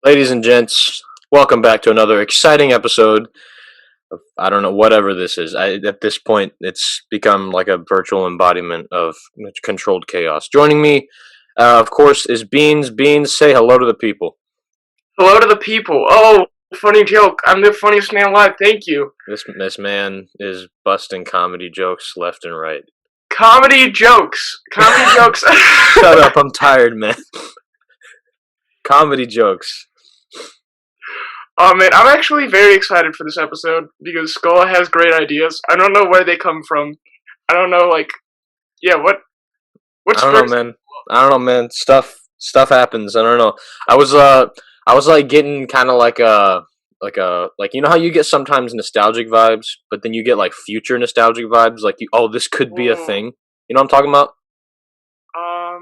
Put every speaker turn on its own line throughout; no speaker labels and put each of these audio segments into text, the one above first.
Ladies and gents, welcome back to another exciting episode of I don't know whatever this is. At this point, it's become like a virtual embodiment of controlled chaos. Joining me, of course, is Beans. Beans, say hello to the people.
Hello to the people. Oh, funny joke. I'm the funniest man alive. Thank you.
This man is busting comedy jokes left and right.
Comedy jokes. Comedy jokes.
Shut up! I'm tired, man. Comedy jokes.
Oh man, I'm actually very excited for this episode because Scola has great ideas. I don't know where they come from. I don't know, yeah, what's
I don't
first?
know, man. I don't know, man. Stuff happens. I don't know. I was like getting kind of like you know how you get sometimes nostalgic vibes, but then you get like future nostalgic vibes, like this could be a thing. You know what I'm talking about?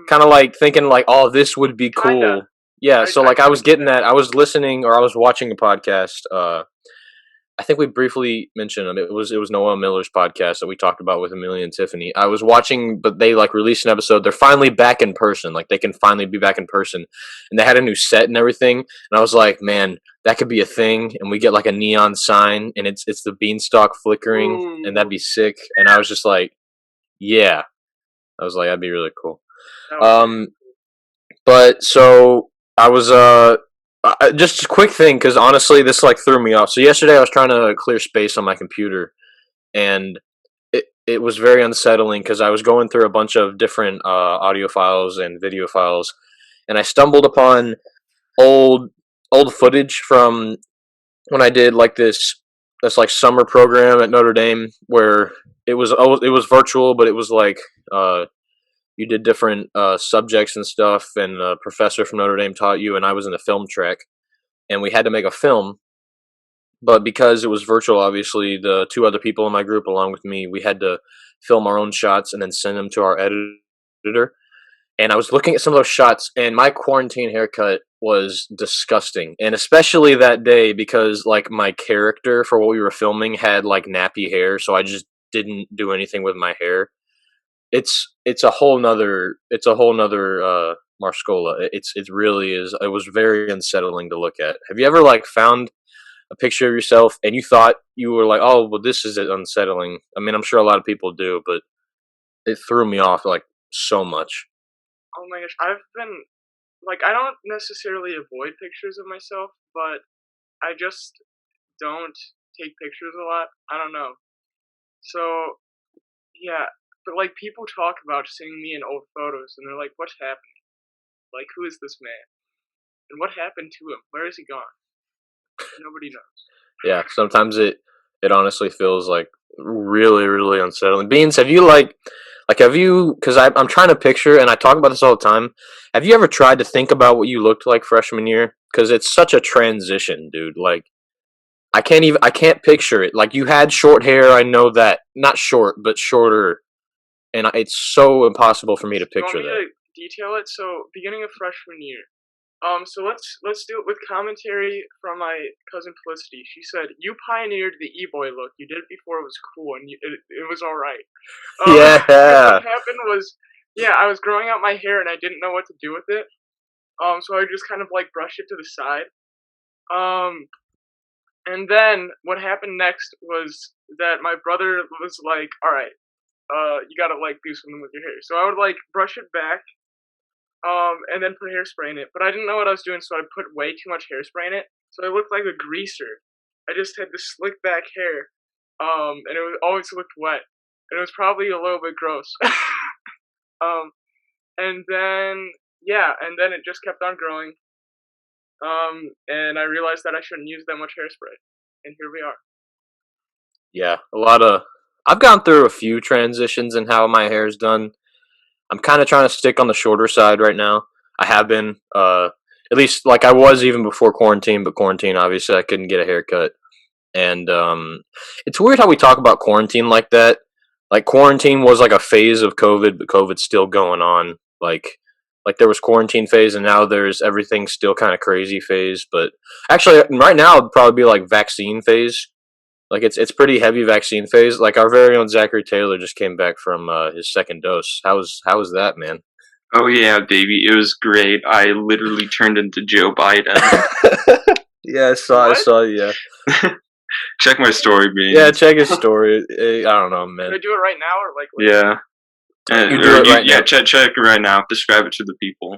Kind of like thinking like, oh, this would be
Kinda.
cool. Yeah.
I
So like I
kinda
was
get
getting
that.
that. I was listening or I was watching a podcast. I think we briefly mentioned it. It was Noah Miller's podcast that we talked about with Amelia and Tiffany. I was watching, but they like released an episode. They're finally back in person. Like they can finally be back in person, and they had a new set and everything. And I was like, man, that could be a thing. And we get like a neon sign, and it's the beanstalk flickering, and that'd
Ooh,
be sick. And I was just like, yeah, I was like, that'd be really cool.
that would be.
Um, but so I was just a quick thing because honestly, this like threw me off. So yesterday I was trying to clear space on my computer, and it was very unsettling because I was going through a bunch of different audio files and video files, and I stumbled upon old old footage from when I did like this like summer program at Notre Dame where it was virtual, but it was like you did different subjects and stuff, and the professor from Notre Dame taught you, and I was in the film track, and we had to make a film. But because it was virtual, obviously the two other people in my group along with me, we had to film our own shots and then send them to our editor. And I was looking at some of those shots, and my quarantine haircut was disgusting. And especially that day because like my character for what we were filming had like nappy hair, so I just didn't do anything with my hair. It's a whole nother Marscola. It really is. It was very unsettling to look at. Have you ever like found a picture of yourself and you thought you were like, oh, well, this is unsettling? I mean, I'm sure a lot of people do, but it threw me off like so much.
Oh my gosh, I've been I don't necessarily avoid pictures of myself, but I just don't take pictures a lot. I don't know. So yeah, but people talk about seeing me in old photos, and they're like, "What's happening? Like, who is this man? And what happened to him? Where is he gone? Nobody knows."
Yeah, sometimes it honestly feels like really unsettling. Beans, have you like have you? Because I'm trying to picture, and I talk about this all the time. Have you ever tried to think about what you looked like freshman year? Because it's such a transition, dude. Like I can't picture it. Like you had short hair, I know that. Not short, but shorter, and it's so impossible for me to
You want
picture
me
that.
to detail it? So, beginning of freshman year. So let's do it with commentary from my cousin Felicity. She said, "You pioneered the e-boy look. You did it before it was cool, and it was all right." And what
Yeah.
happened was, yeah, I was growing out my hair, and I didn't know what to do with it. So I just kind of brush it to the side. Um, and then what happened next was that my brother was like, "All right, you gotta do something with your hair." So I would brush it back, and then put hairspray in it. But I didn't know what I was doing, so I put way too much hairspray in it. So I looked like a greaser. I just had this slick back hair, and always looked wet. And it was probably a little bit gross. um, and then yeah, and then it just kept on growing. And I realized that I shouldn't use that much hairspray, and here we are.
Yeah, a lot of. I've gone through a few transitions in how my hair is done. I'm kind of trying to stick on the shorter side right now. I have been, at least like I was even before quarantine, but quarantine obviously I couldn't get a haircut, and it's weird how we talk about quarantine like that. Like quarantine was like a phase of COVID, but COVID's still going on. Like there was quarantine phase, and now there's everything still kind of crazy phase. But actually, right now it'd probably be like vaccine phase. Like it's pretty heavy vaccine phase. Like our very own Zachary Taylor just came back from his second dose. How was that, man?
Oh yeah, baby, it was great. I literally turned into Joe Biden.
Yeah, I
What?
saw, yeah.
Check my story, Beans.
Yeah, check his story. I don't know, man.
Should I do it right now or like later?
Yeah.
You do it right now.
Yeah, check it right now. Describe it to the people.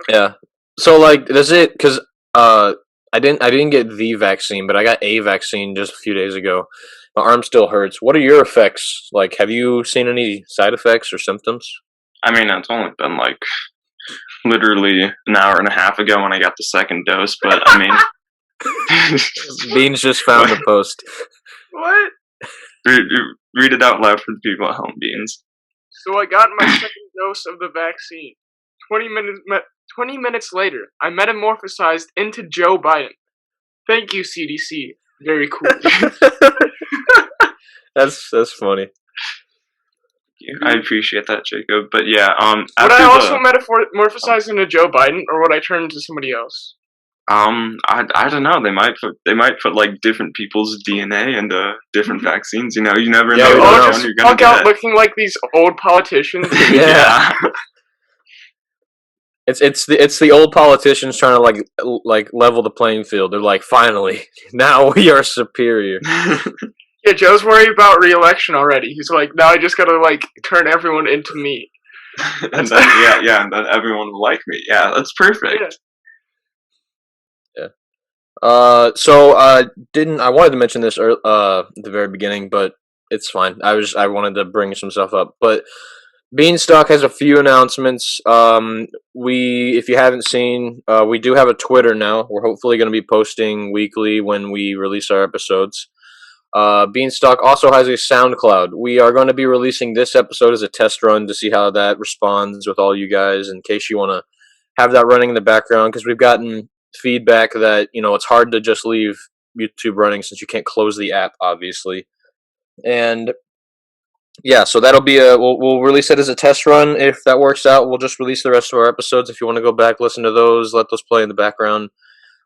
Yeah. So like, does it? Because I didn't get the vaccine, but I got a vaccine just a few days ago. My arm still hurts. What are your effects? Like, have you seen any side effects or symptoms?
I mean, it's only been like literally an hour and a half ago when I got the second dose, but I mean.
Beans just found the post.
What?
Read it out loud for the people at home, Beans.
So I got my second dose of the vaccine. 20 minutes later, I metamorphosized into Joe Biden. Thank you, CDC. Very cool.
That's funny.
I appreciate that, Jacob. But yeah,
would I also metamorphosize into Joe Biden, or would I turn into somebody else?
I don't know. They might put like different people's DNA into different vaccines. You know, you never know which one you're gonna
get. Out looking like these old politicians.
Yeah. It's the old politicians trying to like level the playing field. They're like, finally, now we are superior.
Yeah, Joe's worried about re-election already. He's like, now I just gotta like turn everyone into me.
And then and then everyone will like me. Yeah, that's perfect.
Yeah. So I wanted to mention this at the very beginning, but it's fine. I wanted to bring some stuff up, but BeansTalk has a few announcements. If you haven't seen, we do have a Twitter now. We're hopefully going to be posting weekly when we release our episodes. BeansTalk also has a SoundCloud. We are going to be releasing this episode as a test run to see how that responds with all you guys, in case you want to have that running in the background, because we've gotten feedback that, you know, it's hard to just leave YouTube running since you can't close the app, obviously. And yeah, so that'll be we'll release it as a test run. If that works out, we'll just release the rest of our episodes. If you want to go back, listen to those, let those play in the background.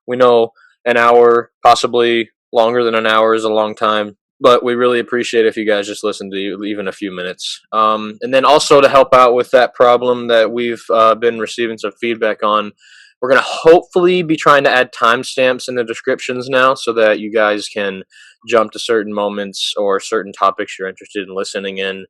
We know an hour, possibly longer than an hour, is a long time, but we really appreciate if you guys just listen to even a few minutes. And then also to help out with that problem that we've been receiving some feedback on, we're going to hopefully be trying to add timestamps in the descriptions now so that you guys can jump to certain moments or certain topics you're interested in listening in.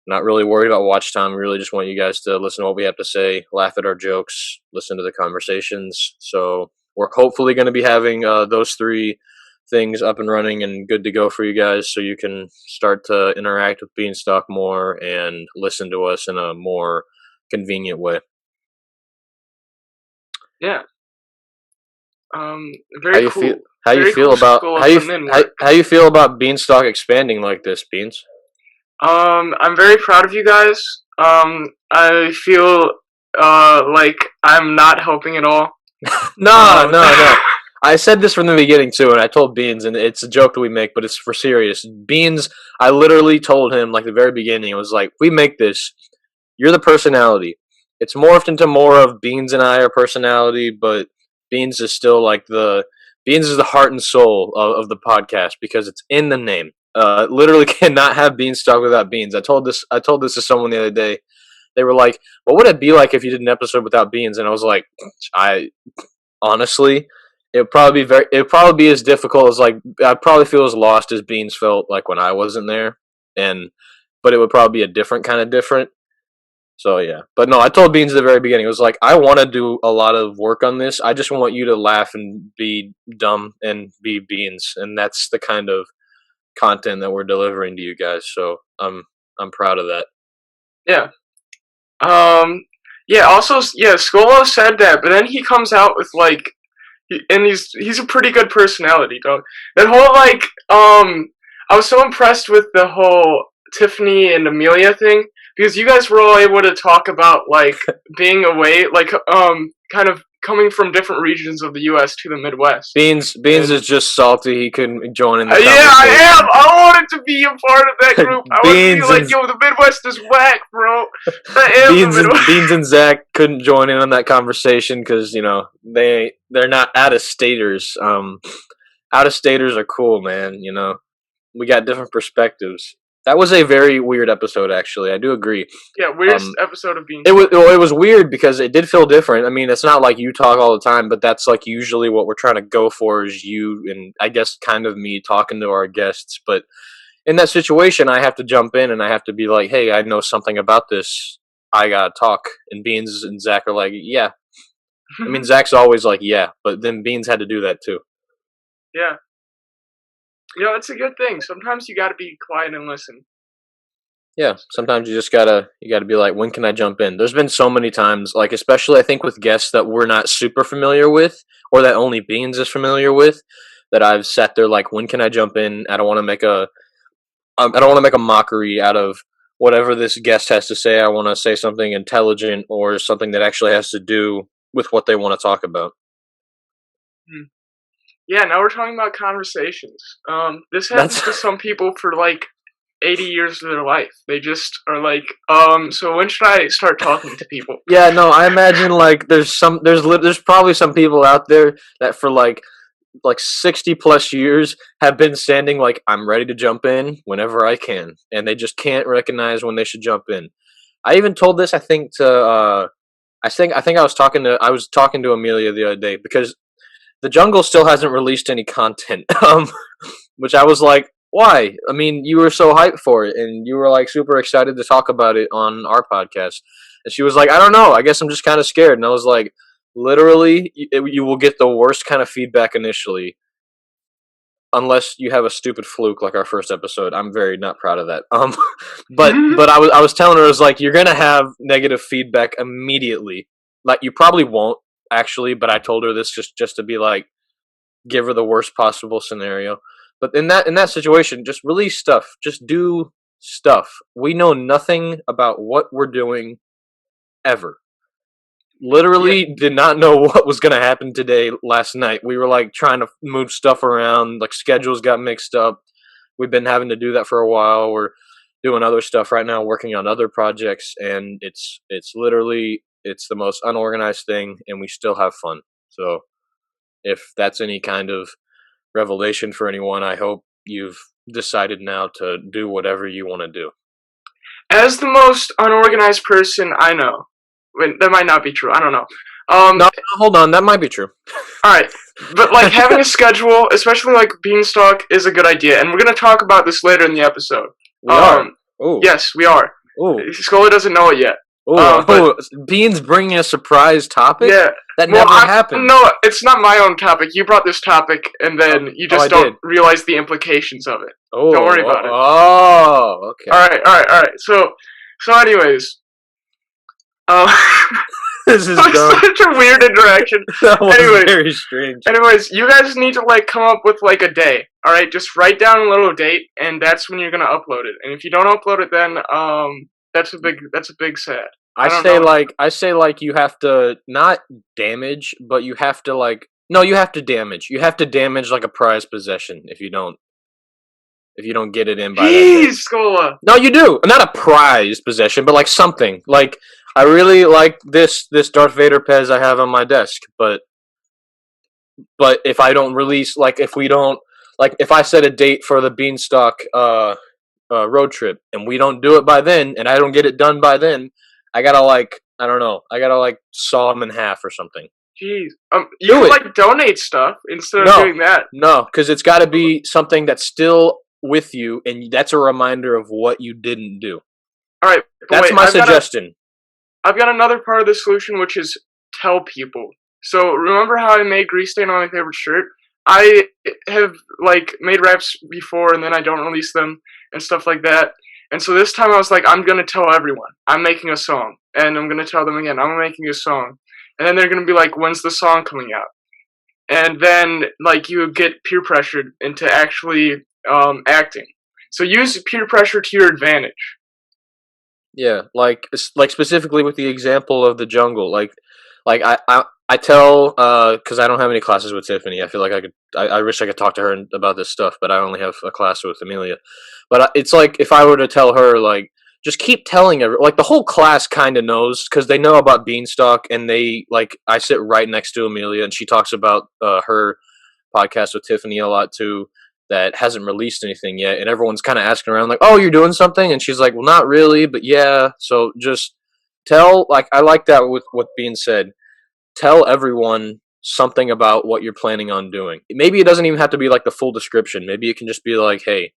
Not really worried about watch time. We really just want you guys to listen to what we have to say, laugh at our jokes, listen to the conversations. So we're hopefully going to be having those three things up and running and good to go for you guys, so you can start to interact with BeansTalk more and listen to us in a more convenient way.
Yeah. Very cool.
How you feel about BeansTalk expanding like this, Beans?
I'm very proud of you guys. I feel like I'm not helping at all.
No. I said this from the beginning too, and I told Beans, and it's a joke that we make, but it's for serious. Beans, I literally told him like the very beginning. I was like, "We make this. You're the personality. It's morphed into more of Beans and I are personality, but Beans is still like Beans is the heart and soul of the podcast because it's in the name. Literally cannot have BeansTalk without Beans. I told this to someone the other day. They were like, "What would it be like if you did an episode without Beans?" And I was like, honestly, it'd probably be as difficult as like I'd probably feel as lost as Beans felt like when I wasn't there, but it would probably be a different kind of different. So yeah, but no, I told Beans at the very beginning. It was like, I want to do a lot of work on this. I just want you to laugh and be dumb and be Beans, and that's the kind of content that we're delivering to you guys. So I'm proud of that.
Yeah. Yeah. Also, yeah. Scola said that, but then he comes out with like, and he's a pretty good personality, dog. That whole like, I was so impressed with the whole Tiffany and Amelia thing, because you guys were all able to talk about like being away, like kind of coming from different regions of the U.S. to the Midwest.
Beans is just salty he couldn't join in the
conversation. Yeah, I am. I wanted to be a part of that group. I want to be like, yo, the Midwest is whack, bro.
Beans and Zach couldn't join in on that conversation because, you know, they're not out-of-staters. Out-of-staters are cool, man, you know. We got different perspectives. That was a very weird episode, actually. I do agree.
Yeah, weirdest episode of Beans.
It was weird because it did feel different. I mean, it's not like you talk all the time, but that's like usually what we're trying to go for is you and I guess kind of me talking to our guests. But in that situation, I have to jump in and I have to be like, hey, I know something about this. I gotta talk. And Beans and Zach are like, yeah. I mean, Zach's always like, yeah, but then Beans had to do that too.
Yeah. It's a good thing. Sometimes you gotta be quiet and listen.
Yeah, sometimes you just gotta be like, when can I jump in? There's been so many times, like especially I think with guests that we're not super familiar with, or that only Beans is familiar with, that I've sat there like, when can I jump in? I don't want to make a mockery out of whatever this guest has to say. I want to say something intelligent or something that actually has to do with what they want to talk about.
Yeah, now we're talking about conversations. This happens to some people for like 80 years of their life. They just are like, so when should I start talking to people?
Yeah, no, I imagine like there's probably some people out there that for like 60 plus years have been standing like, I'm ready to jump in whenever I can, and they just can't recognize when they should jump in. I even told this, I think to I was talking to Amelia the other day because the Jungle still hasn't released any content, which I was like, why? I mean, you were so hyped for it, and you were like super excited to talk about it on our podcast. And she was like, I don't know, I guess I'm just kind of scared. And I was like, literally, you will get the worst kind of feedback initially, unless you have a stupid fluke like our first episode. I'm very not proud of that. But I was telling her, I was like, you're gonna have negative feedback immediately. Like, you probably won't actually, but I told her this just to be like, give her the worst possible scenario. But in that situation, just release stuff. Just do stuff. We know nothing about what we're doing ever. Literally did not know what was going to happen last night. We were like trying to move stuff around, like schedules got mixed up. We've been having to do that for a while. We're doing other stuff right now, working on other projects, and it's literally the most unorganized thing, and we still have fun. So if that's any kind of revelation for anyone, I hope you've decided now to do whatever you want to do.
As the most unorganized person I know, that might not be true. I don't know.
No, hold on. That might be true.
All right, but like having a schedule, especially like BeansTalk, is a good idea, and we're gonna talk about this later in the episode.
We are. Ooh.
Yes, we are.
Ooh.
Scola doesn't know it yet.
Beans bringing a surprise topic?
Yeah.
That never happened.
No, it's not my own topic. You brought this topic, and then you just don't realize the implications of it.
Oh,
don't worry about it.
Oh, okay.
All right. So anyways,
this is
such a weird interaction.
That was very strange.
Anyways, you guys need to like come up with like a day. All right, just write down a little date, and that's when you're gonna upload it. And if you don't upload it, then that's a big sad.
I say like you have to not damage, but you have to like you have to damage. You have to damage like a prized possession if you don't get it in by that day.
Scola.
No, you do. Not a prized possession, but like something. Like, I really like this Darth Vader Pez I have on my desk, but if I don't release, like if we don't, like if I set a date for the BeansTalk road trip and we don't do it by then, and I don't get it done by then, I gotta like, I don't know, I gotta like saw them in half or something.
Jeez, you can like donate stuff instead of doing that.
No, because it's got to be something that's still with you, and that's a reminder of what you didn't do.
All right,
that's my suggestion.
I've got another part of the solution, which is tell people. So remember how I made grease stain on my favorite shirt? I have like made raps before, and then I don't release them and stuff like that. And so this time I was like, I'm gonna tell everyone I'm making a song, and I'm gonna tell them again I'm making a song, and then they're gonna be like, when's the song coming out? And then like you get peer pressured into actually acting. So use peer pressure to your advantage.
Yeah, like specifically with the example of the Jungle, like I tell because I don't have any classes with Tiffany. I feel like I wish I could talk to her about this stuff, but I only have a class with Amelia. But it's like if I were to tell her, like, just keep telling her, like the whole class kind of knows because they know about BeansTalk, and they like I sit right next to Amelia, and she talks about her podcast with Tiffany a lot too. that hasn't released anything yet, and everyone's kind of asking around like, "Oh, you're doing something?" And she's like, "Well, not really, but yeah." So just tell, like, I like that with what being said. Tell everyone something about what you're planning on doing. Maybe it doesn't even have to be like the full description. Maybe it can just be like, "Hey,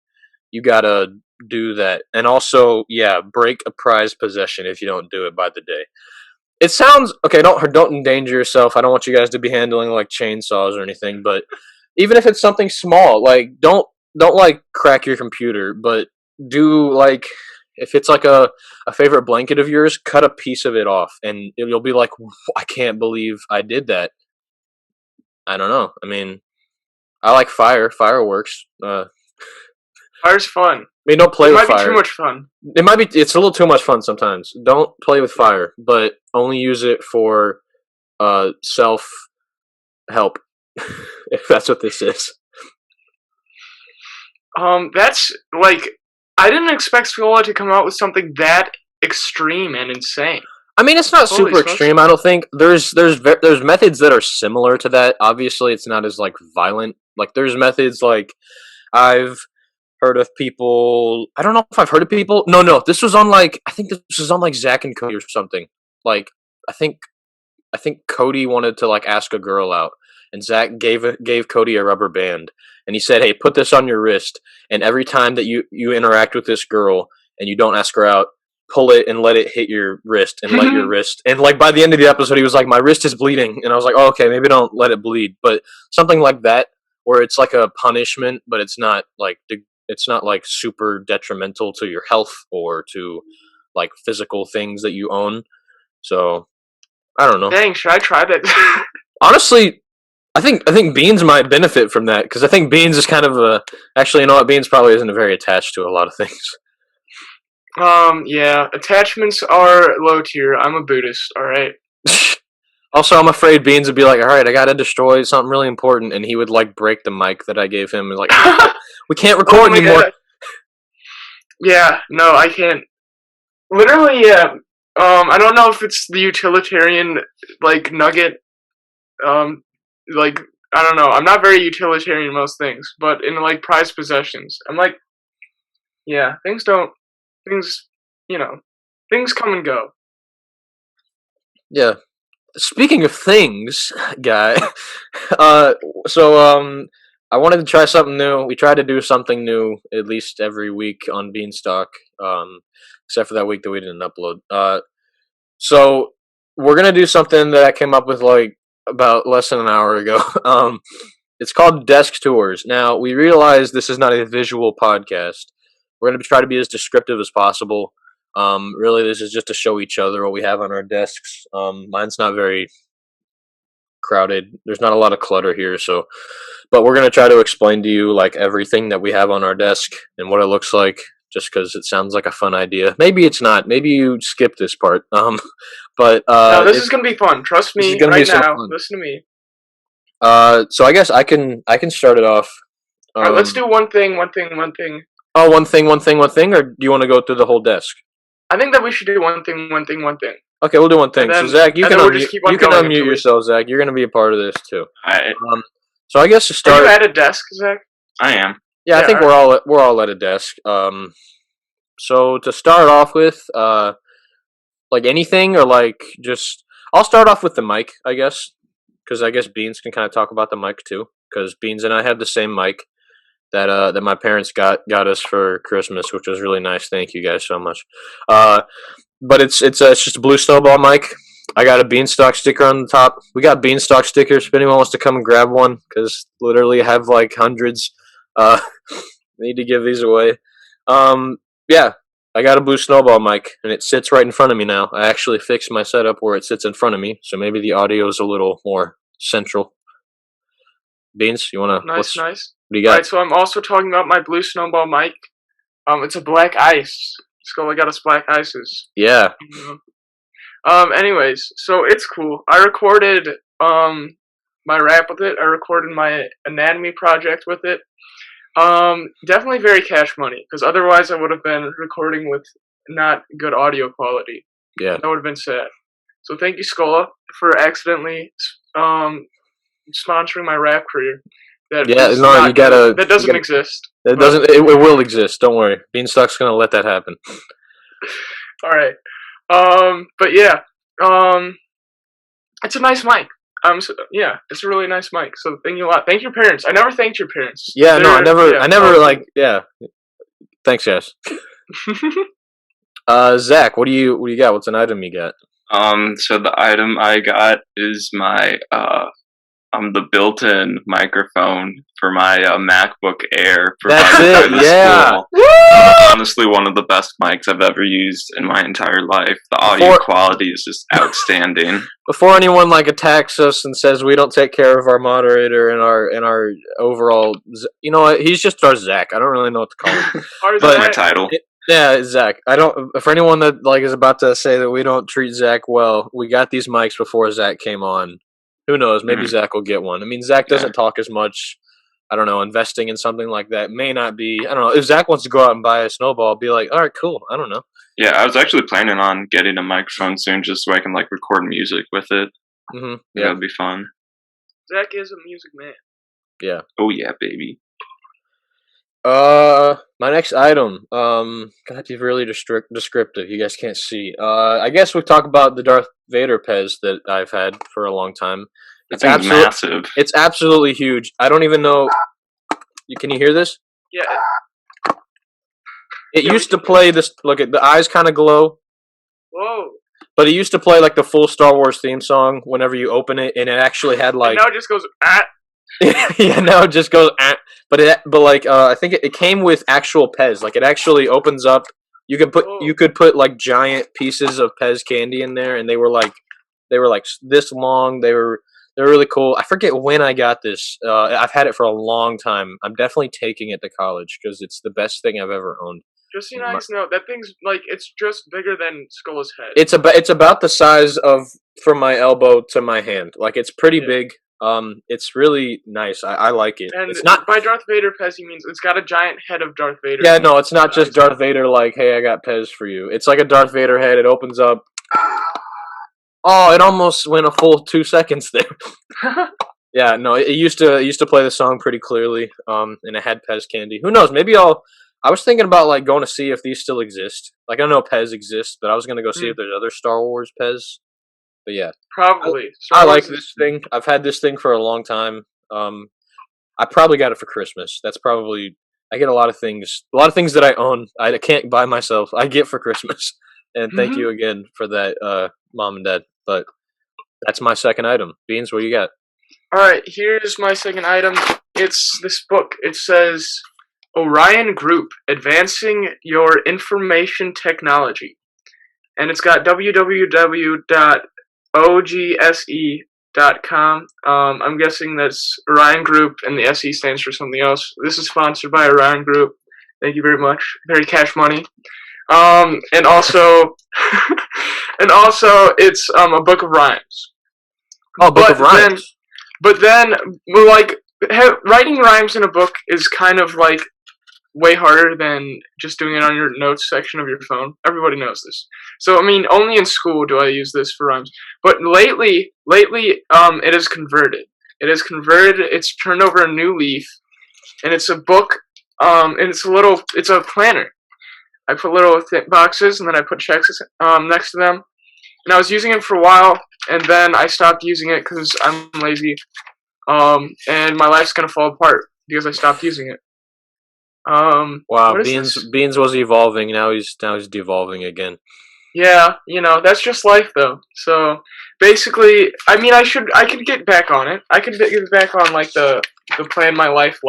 you gotta do that," and also, yeah, break a prized possession if you don't do it by the day. It sounds okay. Don't endanger yourself. I don't want you guys to be handling like chainsaws or anything. But even if it's something small, like don't like crack your computer, but do like if it's like a favorite blanket of yours, cut a piece of it off, and you'll be like, I can't believe I did that. I don't know. I mean, I like fireworks.
Fire's fun.
I mean, don't play with fire.
It might be too much fun.
It might be. It's a little too much fun sometimes. Don't play with fire, but only use it for self help. If that's what this is.
That's like I didn't expect Scola to come out with something that extreme and insane.
I mean, it's not super extreme. I don't think there's methods that are similar to that. Obviously, it's not as like violent. Like there's methods like I've heard of people. I don't know if I've heard of people. No. This was on like I think this was on like Zach and Cody or something. Like I think Cody wanted to like ask a girl out, and Zach gave Cody a rubber band, and he said, "Hey, put this on your wrist, and every time that you interact with this girl and you don't ask her out, pull it and let it hit your wrist and let your wrist." And like by the end of the episode, he was like, "My wrist is bleeding," and I was like, "Oh, okay, maybe don't let it bleed," but something like that, where it's like a punishment, but it's not like super detrimental to your health or to like physical things that you own. So I don't know.
Dang, should I try that?
Honestly, I think Beans might benefit from that because I think Beans is kind of a. Actually, you know what? Beans probably isn't very attached to a lot of things.
Yeah, attachments are low tier. I'm a Buddhist. All right.
Also, I'm afraid Beans would be like, "All right, I gotta destroy something really important," and he would like break the mic that I gave him and like, "We can't record anymore."
God. Yeah, no, I can't. Literally, yeah. I don't know if it's the utilitarian like nugget. Like I don't know. I'm not very utilitarian in most things, but in like prized possessions, I'm like, yeah, things, you know, things come and go.
Yeah. Speaking of things, guy. I wanted to try something new. We try to do something new at least every week on BeansTalk, except for that week that we didn't upload. So we're gonna do something that I came up with like about less than an hour ago. It's called desk tours. Now we realize this is not a visual podcast. We're gonna try to be as descriptive as possible. Really, this is just to show each other what we have on our desks. Mine's not very crowded. There's not a lot of clutter here, but we're gonna try to explain to you like everything that we have on our desk and what it looks like. Just because it sounds like a fun idea. Maybe it's not. Maybe you skip this part. But
no, this is gonna be fun. Trust me. Right now, listen to me.
So I guess I can start it off.
All right, let's do one thing.
Oh, one thing, or do you want to go through the whole desk?
I think that we should do one thing.
Okay, we'll do one thing. So Zach, you can unmute yourself. Zach, you're going to be a part of this too. So I guess to start.
Are you at a desk, Zach?
I am.
Yeah, I think we're all at a desk. So to start off with, like anything or like just, I'll start off with the mic, I guess, because I guess Beans can kind of talk about the mic too, because Beans and I have the same mic that my parents got us for Christmas, which was really nice. Thank you guys so much. But it's just a blue snowball mic. I got a BeansTalk sticker on the top. We got BeansTalk stickers if anyone wants to come and grab one, because literally I have like hundreds. Need to give these away. Yeah, I got a blue snowball mic, and it sits right in front of me now. I actually fixed my setup where it sits in front of me, so maybe the audio is a little more central. Beans, you wanna?
Nice.
What do you got?
Alright, so I'm also talking about my blue snowball mic. It's a black ice. Scola got us black ices.
Yeah.
Anyways, so it's cool. I recorded my rap with it. I recorded my anatomy project with it. Definitely very cash money, because otherwise I would have been recording with not good audio quality.
Yeah.
That would have been sad. So thank you, Scola, for accidentally sponsoring my rap career. That
Yeah,
is
no,
not
you gotta.
that doesn't
you gotta,
exist.
it
but-
doesn't. It will exist. Don't worry. BeansTalk's gonna let that happen.
All right. But yeah. It's a nice mic. Yeah, it's a really nice mic. So thank you a lot. Thank your parents. I never thanked your parents.
Yeah, no, I never.
Yeah,
I never like. Yeah. Thanks, yes. Zach, what do you got? What's an item you got?
So the item I got is my the built-in microphone for my MacBook Air
That's
provided
it,
by the
yeah.
school. Honestly, one of the best mics I've ever used in my entire life. The audio
Before-
quality is just outstanding.
Before anyone like attacks us and says we don't take care of our moderator and our overall, you know what? He's just our Zach. I don't really know what to call him.
Or
That's
that-
my title.
Yeah, Zach. I don't. For anyone that like is about to say that we don't treat Zach well, we got these mics before Zach came on. Who knows? Maybe Zach will get one. I mean, Zach doesn't talk as much. I don't know. Investing in something like that may not be. I don't know. If Zach wants to go out and buy a snowball, I'll be like, all right, cool. I don't know.
Yeah, I was actually planning on getting a microphone soon just so I can like record music with it.
Mm-hmm.
Yeah, that'd be fun.
Zach is a music man.
Yeah.
Oh yeah, baby.
My next item. God, you're really descriptive. You guys can't see. I guess we'll talk about the Darth Vader Pez that I've had for a long time.
It's massive.
It's absolutely huge. I don't even know. Can you hear this?
Yeah.
It used to play this. Look at the eyes, kind of glow.
Whoa.
But it used to play like the full Star Wars theme song whenever you open it, and it actually had like.
And now it just goes at.
Yeah, now it just goes. But I think it came with actual Pez. Like it actually opens up. You could put like giant pieces of Pez candy in there, and they were like this long. They're really cool. I forget when I got this. I've had it for a long time. I'm definitely taking it to college because it's the best thing I've ever owned.
Just so you guys know, that thing's like it's just bigger than Scola's head.
It's about the size of from my elbow to my hand. Like it's pretty big. It's really nice. I like it.
And
it's not
by Darth Vader Pez, he means it's got a giant head of Darth Vader.
Yeah, no, it's not just Darth Vader. Like, hey, I got Pez for you. It's like a Darth Vader head. It opens up. Oh, it almost went a full 2 seconds there. Yeah, no, it used to play the song pretty clearly. And it had Pez candy. Who knows? Maybe I was thinking about like going to see if these still exist. Like I know Pez exists, but I was gonna go see if there's other Star Wars Pez. But yeah,
probably.
I like this thing. I've had this thing for a long time. I probably got it for Christmas. That's probably I get a lot of things that I own. I can't buy myself. I get for Christmas. And thank you again for that, Mom and Dad. But that's my second item. Beans, what do you got?
All right, here's my second item. It's this book. It says Orion Group Advancing Your Information Technology, and it's got www.ogse.com. I'm guessing that's Orion Group, and the SE stands for something else. This is sponsored by Orion Group. Thank you very much. Very cash money. And also, it's a book of rhymes.
Oh, book of rhymes.
But then, like, writing rhymes in a book is kind of like way harder than just doing it on your notes section of your phone. Everybody knows this. So, I mean, only in school do I use this for rhymes. But lately, it is converted. It is converted. It's turned over a new leaf, and it's a book. And it's a planner. I put little boxes, and then I put checks next to them. And I was using it for a while, and then I stopped using it because I'm lazy. And my life's gonna fall apart because I stopped using it.
Wow, Beans was evolving. Now he's devolving again.
Yeah, that's just life, though. So basically, I mean, I could get back on it. I could get back on like the plan my life.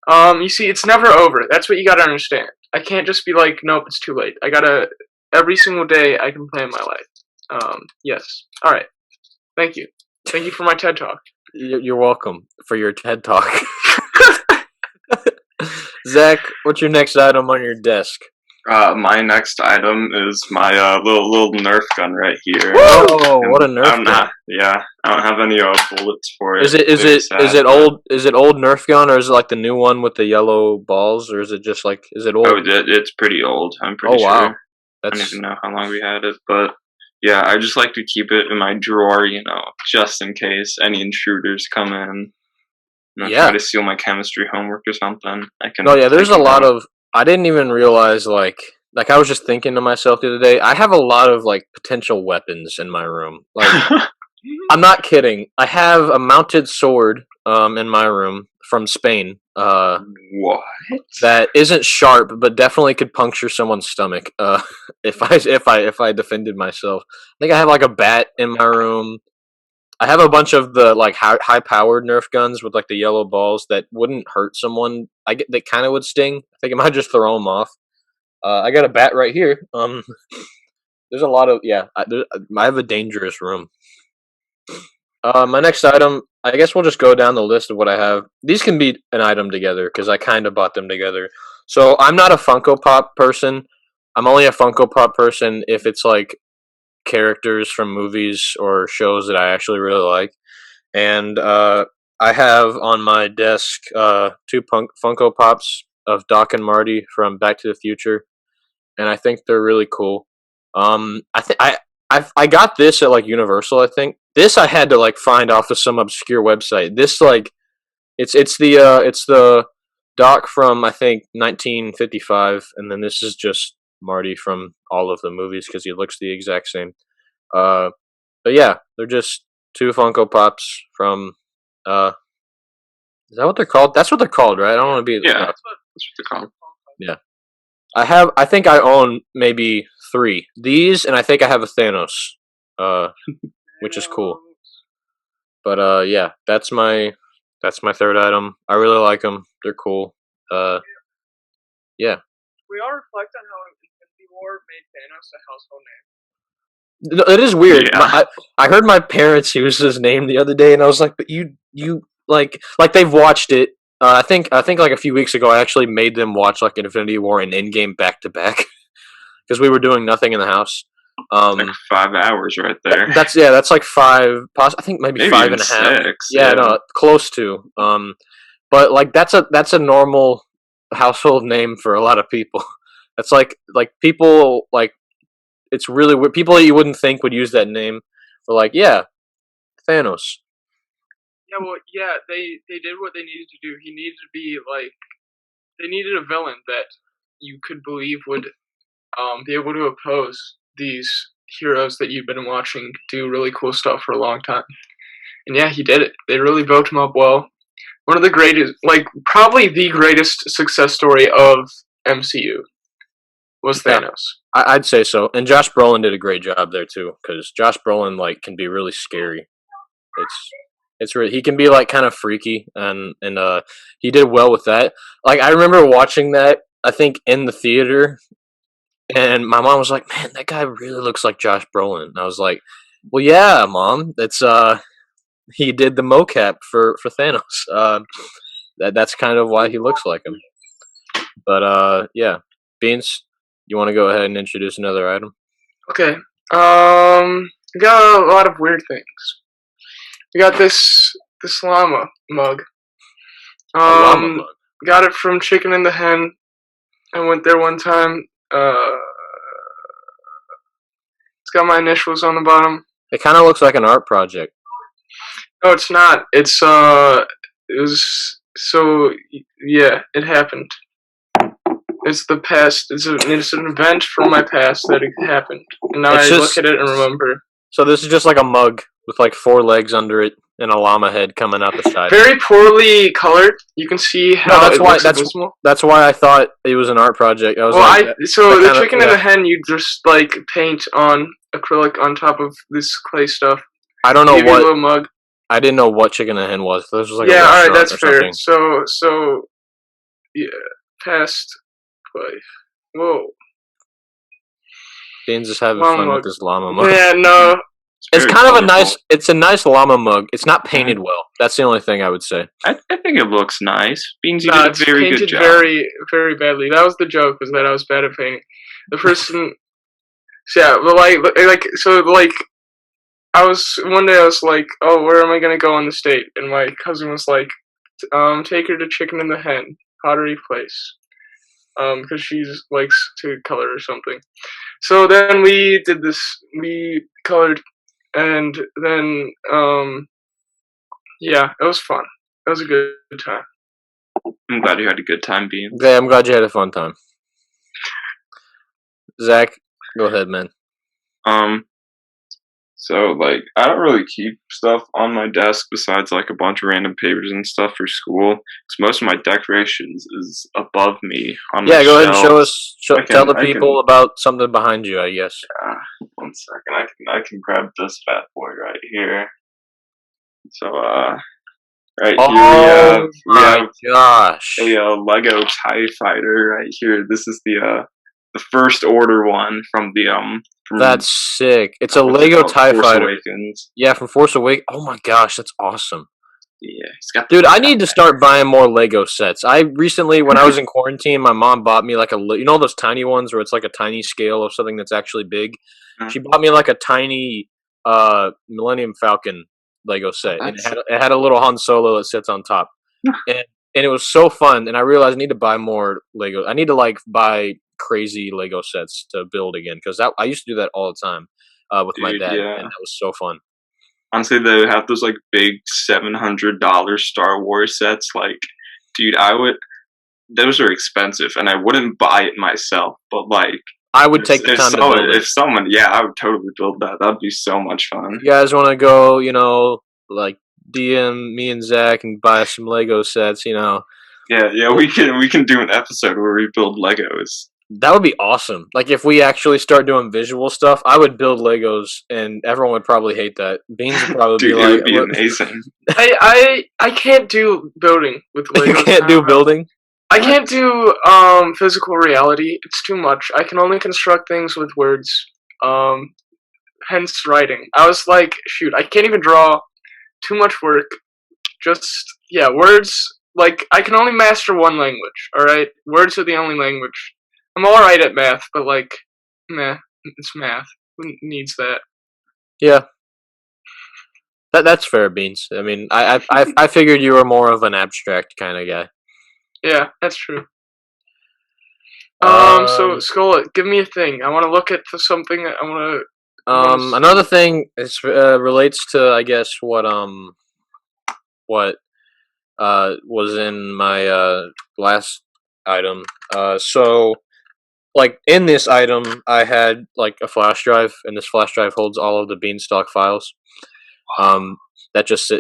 You see, it's never over. That's what you gotta understand. I can't just be like, nope, it's too late. I gotta every single day I can plan my life. Yes. All right. Thank you. Thank you for my TED Talk.
You're welcome for your TED Talk. Zach, what's your next item on your desk?
My next item is my little Nerf gun right here.
Oh, what a Nerf gun!
Yeah, I don't have any bullets for it.
Is it old Nerf gun, or is it like the new one with the yellow balls, or is it just like is it old?
Oh, it's pretty old. I'm pretty sure.
Wow.
I don't even know how long we had it, but yeah, I just like to keep it in my drawer, just in case any intruders come in. Try to steal my chemistry homework or something. I can.
No, yeah, there's a lot
out.
of. I didn't even realize like I was just thinking to myself the other day. I have a lot of like potential weapons in my room. Like I'm not kidding. I have a mounted sword in my room from Spain.
What?
That isn't sharp, but definitely could puncture someone's stomach. If I defended myself, I think I have like a bat in my room. I have a bunch of the like high powered Nerf guns with like the yellow balls that wouldn't hurt someone. That kind of would sting. I think I might just throw them off. I got a bat right here. There's a lot of I have a dangerous room. My next item, I guess we'll just go down the list of what I have. These can be an item together because I kind of bought them together. So I'm not a Funko Pop person. I'm only a Funko Pop person if it's like characters from movies or shows that I actually really like. And I have on my desk two Funko Pops of Doc and Marty from Back to the Future, and I think they're really cool. I got this at like Universal. I think this I had to like find off of some obscure website. This like it's the Doc from I think 1955, and then this is just Marty from all of the movies because he looks the exact same. But yeah, they're just two Funko Pops from. Is that what they're called? That's what they're called, right? I don't want to be.
Yeah, that's what they're called.
Yeah. I think I own maybe 3. These, and I think I have a Thanos, which is cool. But yeah, that's my third item. I really like them. They're cool. Yeah.
We all reflect on how Infinity War made Thanos a household name.
It is weird.
Yeah.
I heard my parents use his name the other day, and I was like, "But you like they've watched it." I think like a few weeks ago, I actually made them watch like Infinity War and Endgame back to back because we were doing nothing in the house.
Like 5 hours right there.
That's like 5. I think maybe 5 and a half.
6.
Yeah, no, close to. But like that's a normal household name for a lot of people. That's like people like. It's really weird. People that you wouldn't think would use that name were like, yeah, Thanos.
Yeah, well, yeah, they did what they needed to do. He needed to be like, they needed a villain that you could believe would be able to oppose these heroes that you've been watching do really cool stuff for a long time. And yeah, he did it. They really built him up well. One of the greatest, like probably the greatest success story of MCU was Thanos.
I'd say so. And Josh Brolin did a great job there too, because Josh Brolin like can be really scary. It's really, he can be like kind of freaky, and he did well with that. Like I remember watching that, I think in the theater, and my mom was like, "Man, that guy really looks like Josh Brolin." And I was like, "Well, yeah, Mom, that's he did the mocap for Thanos. That's kind of why he looks like him." But yeah, Beans, you want to go ahead and introduce another item?
Okay. We got a lot of weird things. We got this llama mug.
A llama mug.
Got it from Chicken and the Hen. I went there one time. It's got my initials on the bottom.
It kind of looks like an art project.
No, it's not. It was so yeah. It happened. It's the past. It's an event from my past that it happened, and now I look at it and remember.
So this is just like a mug with like 4 legs under it and a llama head coming out the side.
Very poorly colored. You can see how
that's why I thought it was an art project. I was
the Chicken and the Hen, you just like paint on acrylic on top of this clay stuff.
I don't know what.
A little mug.
I didn't know what Chicken and the Hen was. This was like
all right, that's fair. So yeah, past life. Whoa.
Beans is having fun with this llama mug.
Yeah, no.
It's kind of it's a nice llama mug. It's not painted well. That's the only thing I would say.
I think it looks nice. Beans, you did a very good job.
Very, very badly. That was the joke, was that I was bad at painting. The person, yeah, but one day I was like, oh, where am I gonna go on this date? And my cousin was like, take her to Chicken and the Hen, Pottery Place. Because she likes to color or something. So then we did this, we colored, and then, yeah, it was fun. That was a good time.
I'm glad you had a good time, Beans.
Yeah, I'm glad you had a fun time. Zach, go ahead, man.
So, like, I don't really keep stuff on my desk besides, like, a bunch of random papers and stuff for school. Because most of my decorations is above me on my
Yeah, go ahead and show
shelves.
us. Tell the people about something behind you, I guess.
1 second. I can grab this bad boy right here. So, right here we have
gosh,
a Lego TIE Fighter right here. This is the first order one from the From,
that's sick. It's a Lego TIE
Force
Fighter.
Awakens.
Yeah, from Force Awakens. Oh my gosh, that's awesome.
Yeah, he's got.
Dude, I need to start buying more Lego sets. I recently, when I was in quarantine, my mom bought me like those tiny ones where it's like a tiny scale of something that's actually big. She bought me like a tiny Millennium Falcon Lego set, and it had a little Han Solo that sits on top, and it was so fun. And I realized I need to buy more Lego. I need to like buy crazy Lego sets to build again because I used to do that all the time with my dad, and that was so fun.
Honestly, they have those like big $700 Star Wars sets. Like, dude, those are expensive, and I wouldn't buy it myself. But like,
I would take the time to build it.
If someone, I would totally build that. That'd be so much fun.
You guys want to go, like DM me and Zach and buy some Lego sets,
Yeah, we can do an episode where we build Legos.
That would be awesome. Like if we actually start doing visual stuff, I would build Legos, and everyone would probably hate that. Beans would probably
Dude,
be like,
"It would be amazing."
I can't do building with Legos.
You can't do building?
I can't do physical reality. It's too much. I can only construct things with words. Hence writing. I was like, shoot, I can't even draw. Too much work. Just words. Like I can only master one language. All right, words are the only language. I'm all right at math, but like, meh, it's math. Who needs that?
Yeah, that's fair, Beans. I mean, I figured you were more of an abstract kind of guy.
Yeah, that's true. So Scola, give me a thing. I want to look at something. I want to.
Another thing is relates to I guess what was in my last item. So like in this item, I had like a flash drive, and this flash drive holds all of the BeansTalk files. That just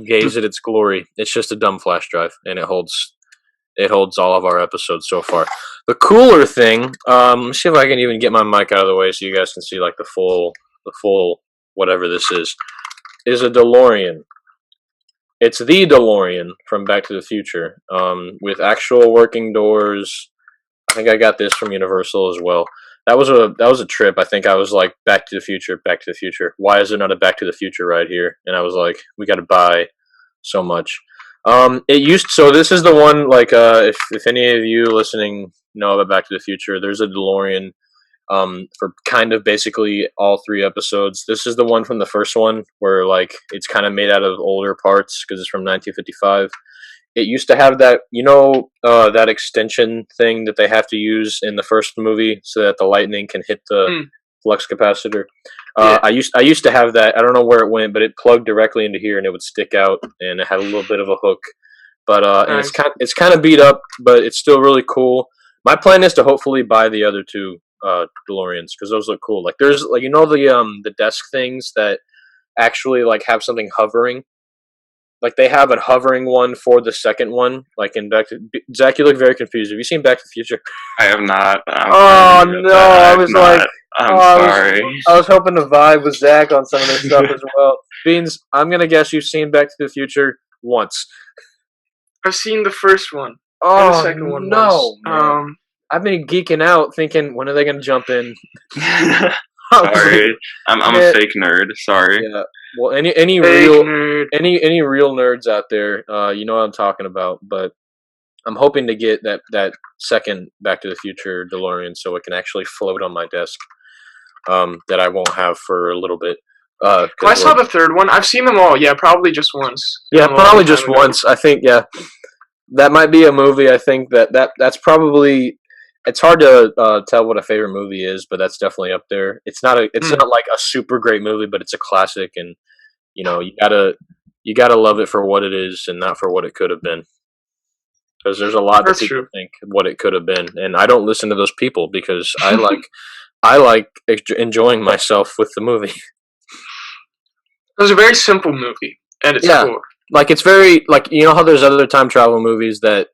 gaze at its glory. It's just a dumb flash drive, and it holds all of our episodes so far. The cooler thing, let's see if I can even get my mic out of the way so you guys can see like the full whatever this is a DeLorean. It's the DeLorean from Back to the Future, with actual working doors. I think I got this from Universal as well. That was a trip. I think I was like, Back to the Future, Back to the Future. Why is there not a Back to the Future right here? And I was like, we got to buy so much. So this is the one, like, if any of you listening know about Back to the Future, there's a DeLorean, for kind of basically all 3 episodes. This is the one from the first one where, like, it's kind of made out of older parts because it's from 1955. It used to have that, that extension thing that they have to use in the first movie so that the lightning can hit the flux capacitor. I used to have that. I don't know where it went, but it plugged directly into here and it would stick out, and it had a little bit of a hook. But nice. And it's kind of beat up, but it's still really cool. My plan is to hopefully buy the other 2 DeLoreans because those look cool. Like there's like the desk things that actually like have something hovering. Like they have a hovering one for the second one. Like in Zach, you look very confused. Have you seen Back to the Future?
I have not.
I'm
sorry.
I was hoping to vibe with Zach on some of this stuff as well. Beans, I'm gonna guess you've seen Back to the Future once.
I've seen the first one.
Oh,
and the second one once.
I've been geeking out thinking, when are they gonna jump in?
Sorry, I'm a fake nerd. Sorry.
Yeah. Well, any real nerds out there, you know what I'm talking about. But I'm hoping to get that second Back to the Future DeLorean so it can actually float on my desk. That I won't have for a little bit.
I saw the third one. I've seen them all. Yeah, probably just once.
Yeah, probably just once. I think. Yeah, that might be a movie. I think that's probably. It's hard to tell what a favorite movie is, but that's definitely up there. It's not like a super great movie, but it's a classic, and you you gotta love it for what it is and not for what it could have been. Because there's a lot
That's
that people
true.
think what it could have been, and I don't listen to those people because I like enjoying myself with the movie.
It was a very simple movie, and it's
Yeah.
cool.
Like it's very like you know how there's other time travel movies that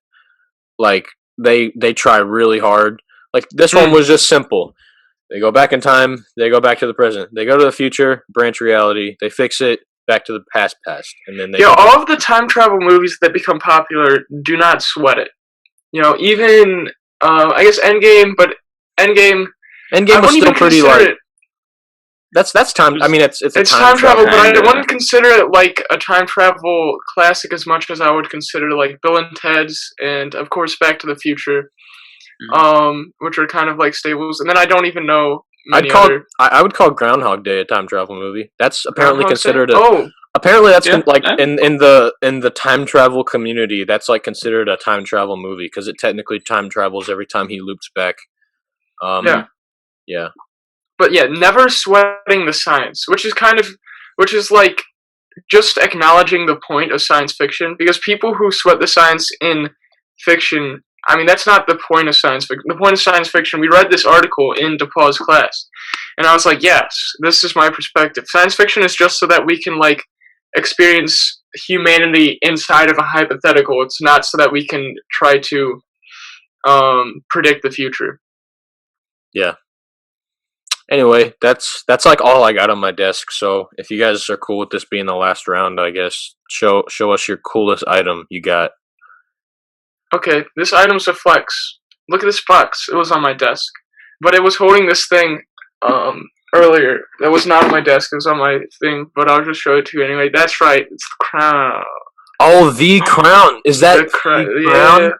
like they try really hard. Like this one was just simple. They go back in time, they go back to the present. They go to the future, branch reality, they fix it, back to the past, and then they
Yeah, all of the time travel movies that become popular do not sweat it. You know, even I guess Endgame, but Endgame I
Endgame was
wouldn't
still
even
pretty
consider
like
it.
that's time. I mean, it's a
It's
time
time travel, but I
kinda.
wouldn't consider it like a time travel classic as much as I would consider like Bill and Ted's and of course Back to the Future, which are kind of like staples. And then I don't even know many other.
I would call Groundhog Day a time travel movie. That's apparently
Groundhog Day?
considered a
Oh,
apparently that's
Yeah,
like
yeah.
in the time travel community. That's like considered a time travel movie because it technically time travels every time he loops back.
yeah.
Yeah.
But yeah, never sweating the science, which is like just acknowledging the point of science fiction, because people who sweat the science in fiction, I mean, that's not the point of science fiction. The point of science fiction, we read this article in DePauw's class, and I was like, yes, this is my perspective. Science fiction is just so that we can, like, experience humanity inside of a hypothetical. It's not so that we can try to predict the future.
Yeah. Anyway, that's like all I got on my desk. So if you guys are cool with this being the last round, I guess show us your coolest item you got.
Okay, this item's a flex. Look at this box. It was on my desk. But it was holding this thing earlier. That was not on my desk. It was on my thing, but I'll just show it to you anyway. That's right. It's the crown.
Oh, the crown. Is that
The crown?
crown
Yeah.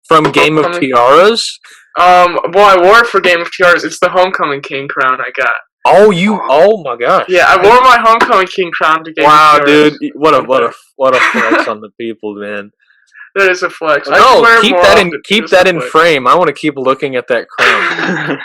from Game of Tiaras?
Well, I wore it for Game of Tiaras. It's the Homecoming King crown I got.
Oh my gosh.
Yeah, I wore my Homecoming King crown to Game
Wow,
of Tiaras.
dude. What a flex on the people, man.
That is a flex.
No, keep that in frame. I want to keep looking at that crown.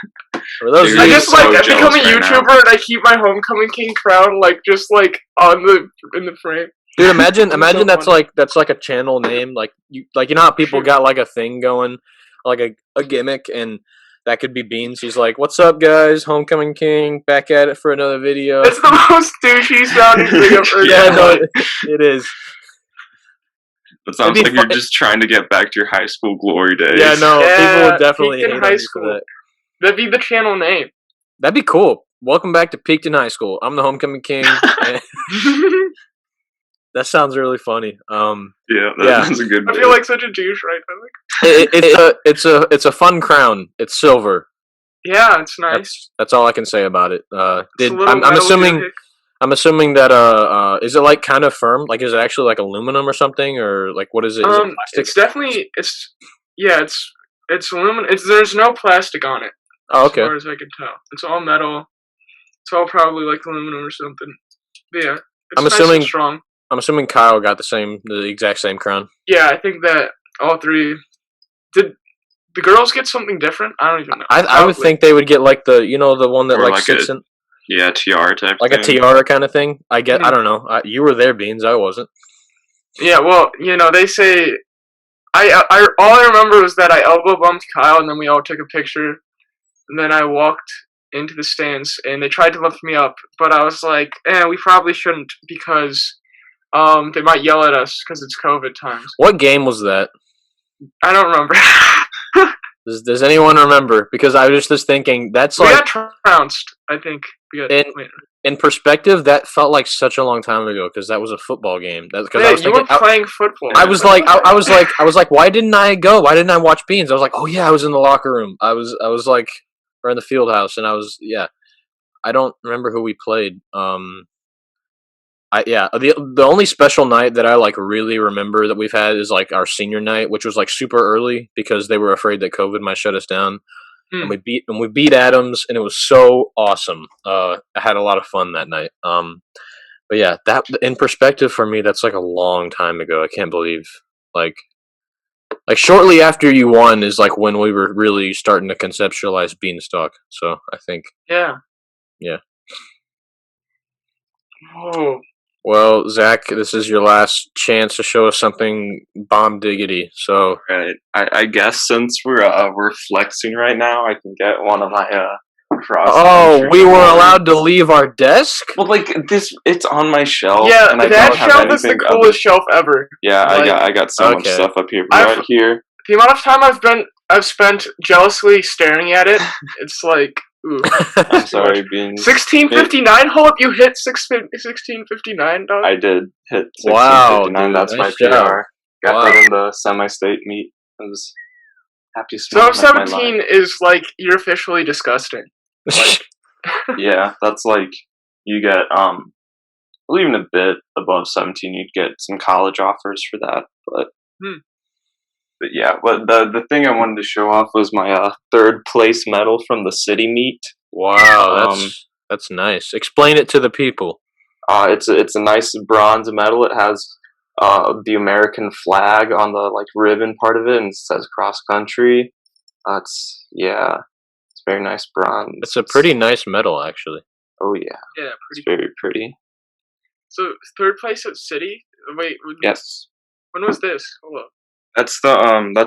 For those
Dude,
of
I
you
just
so
like I
jealous
become a
right
YouTuber
now.
and I keep my Homecoming King crown like just like in the frame.
Dude, imagine
so
that's
funny.
like a channel name. Like you know how people got like a thing going, like a gimmick, and that could be Beans. He's like, "What's up, guys? Homecoming King, back at it for another video."
It's the most douchey sounding thing I've heard.
Yeah, no, it is.
It sounds
It'd be
like you're just trying to get back to your high school glory days.
Yeah, no, people would definitely
Peaked in
hate
high
on you
school.
for that.
That'd be the channel name.
That'd be cool. Welcome back to Peaked in High School. I'm the Homecoming King. That sounds really funny.
Yeah, that's a good
I
bit.
feel like such a douche right now.
It's a fun crown. It's silver.
Yeah, it's nice.
That's all I can say about it.
It's a little
I'm assuming that is it like kind of firm? Like is it actually like aluminum or something, or like what is it? Is it plastic?
It's definitely it's aluminum. There's no plastic on it.
Oh, okay.
As far as I can tell, it's all metal. It's all probably like aluminum or something. But yeah, it's nice and strong.
I'm assuming Kyle got the exact same crown.
Yeah, I think that all three. Did the girls get something different? I don't even know.
I would think they would get like the one that
Or
like sits in.
Yeah, tiara type
like
thing.
a tiara kind of thing. I don't know. You were there, Beans. I wasn't.
Yeah, well, they say. I all I remember was that I elbow bumped Kyle, and then we all took a picture, and then I walked into the stands, and they tried to lift me up, but I was like, we probably shouldn't because, they might yell at us because it's COVID times.
What game was that?
I don't remember.
Does anyone remember? Because I was just thinking that's
we
like
got trounced. I think
in perspective, that felt like such a long time ago because that was a football game. That's because I was
you
thinking,
were playing football.
I was like, why didn't I go? Why didn't I watch Beans? I was like, oh yeah, I was in the locker room. I was like, we're in the field house, and I don't remember who we played. The only special night that I like really remember that we've had is like our senior night, which was like super early because they were afraid that COVID might shut us down. And we beat Adams, and it was so awesome. I had a lot of fun that night. But yeah, that in perspective for me, that's like a long time ago. I can't believe like shortly after you won is like when we were really starting to conceptualize BeansTalk. So I think
yeah.
Yeah.
Oh.
Well, Zach, this is your last chance to show us something bomb diggity. So,
Right. I guess since we're flexing right now, I can get one of my cross.
oh, we were allowed to leave our desk?
Well, like this, it's on my shelf.
Yeah,
and I
that
don't have
shelf is the
anything
coolest
other-
shelf ever.
Yeah,
Like,
I got so much
okay.
stuff up here.
I've-
Right here.
The amount of time I've spent jealously staring at it, it's like, ooh.
I'm sorry, Beans.
1659. Hold up, you hit 1659, dog.
I did hit 1659.
Wow, dude,
That's
nice
my
job.
PR. Got
Wow.
that in the semi-state meet. I was happy.
So 17 is like you're officially disgusting. Like,
Yeah, that's like you get well, even a bit above 17, you'd get some college offers for that. But yeah, but the thing I wanted to show off was my third place medal from the city meet.
Wow, that's nice. Explain it to the people.
It's a nice bronze medal. It has the American flag on the like ribbon part of it, and it says cross country. It's very nice bronze.
It's a pretty nice medal, actually.
Oh yeah,
yeah,
it's
pretty.
very pretty.
So third place at City. Wait,
Yes,
when was this? Hold up.
that's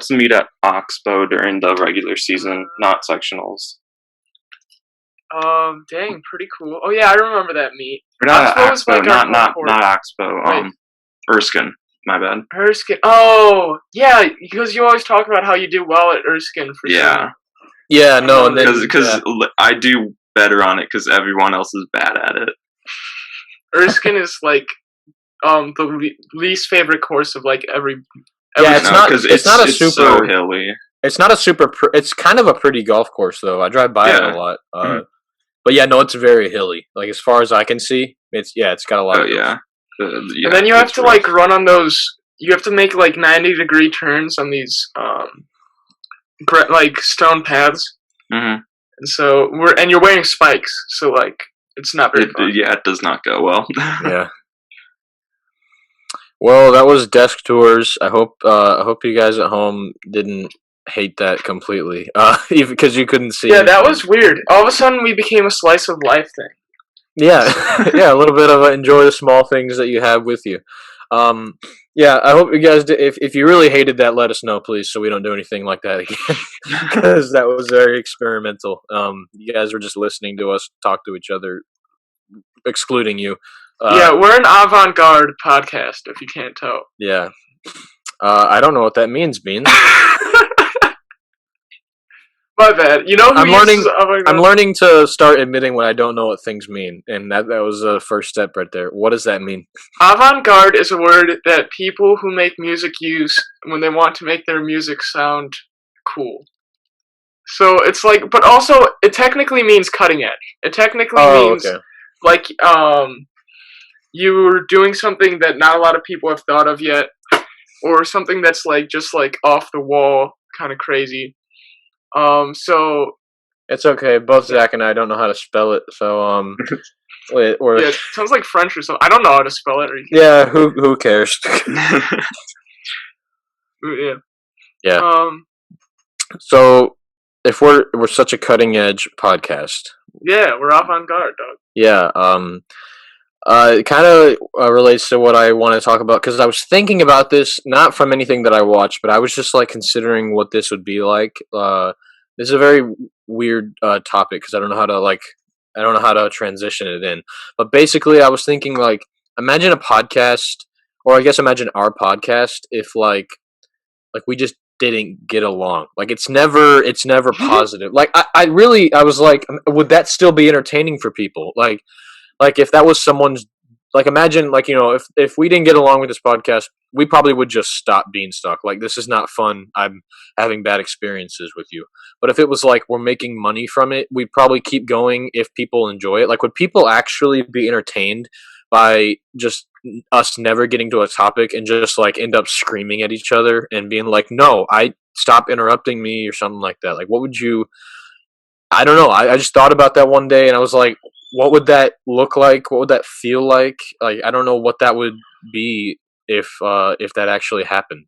the meet at Oxbow during the regular season, not sectionals.
Dang, pretty cool. Oh yeah, I remember that meet.
Or not
Oxbow was
Oxbow,
like our
not
home
Oxbow.
Wait.
Erskine. My bad.
Erskine. Oh, yeah, because you always talk about how you do well at Erskine for
Yeah.
sure.
Yeah, no, and then
Because I do better on it because everyone else is bad at it.
Erskine is like the least favorite course of like every
Yeah, it's not.
'cause
It's not a super.
so hilly.
It's not a super. It's kind of a pretty golf course, though. I drive by it
Yeah.
a lot. But yeah, no, it's very hilly. Like as far as I can see, it's got a lot.
Oh
of
yeah.
and then you have to like run on those. You have to make like 90-degree turns on these like stone paths.
Mm-hmm.
And so you're wearing spikes, so like it's not very fun.
Yeah, it does not go well.
Yeah. Well, that was desk tours. I hope you guys at home didn't hate that completely, even because you couldn't see.
Yeah,
anything.
that was weird. All of a sudden, we became a slice of life thing.
Yeah, yeah, a little bit of enjoy the small things that you have with you. Yeah, I hope you guys did. If you really hated that, let us know, please, so we don't do anything like that again. Because that was very experimental. You guys were just listening to us talk to each other, excluding you.
Yeah, we're an Avant Garde podcast, if you can't tell.
Yeah. I don't know what that means, Beans.
My bad. You know who uses Avant Garde?
I'm learning to start admitting when I don't know what things mean, and that was the first step right there. What does that mean?
Avant Garde is a word that people who make music use when they want to make their music sound cool. So it's like, but also it technically means cutting edge. It technically means like you're doing something that not a lot of people have thought of yet, or something that's like just like off the wall, kind of crazy. So
it's okay. Both Zach and I don't know how to spell it, so yeah,
it sounds like French or something. I don't know how to spell it.
Yeah, who cares?
Yeah.
Yeah. So if we're such a cutting edge podcast.
Yeah, we're Avant Garde, dog.
Yeah. It kind of relates to what I want to talk about because I was thinking about this not from anything that I watched, but I was just like considering what this would be like. This is a very weird topic because I don't know how to transition it in. But basically, I was thinking like, imagine a podcast, or I guess imagine our podcast if like we just didn't get along. Like it's never positive. Like I was like, would that still be entertaining for people? Like if that was someone's, like imagine like, you know, if we didn't get along with this podcast, we probably would just stop BeansTalk. Like this is not fun. I'm having bad experiences with you. But if it was like we're making money from it, we'd probably keep going if people enjoy it. Like would people actually be entertained by just us never getting to a topic and just like end up screaming at each other and being like, no, stop interrupting me or something like that? Like what would you, I don't know. I just thought about that one day and I was like, what would that look like? What would that feel like? Like I don't know what that would be if that actually happened.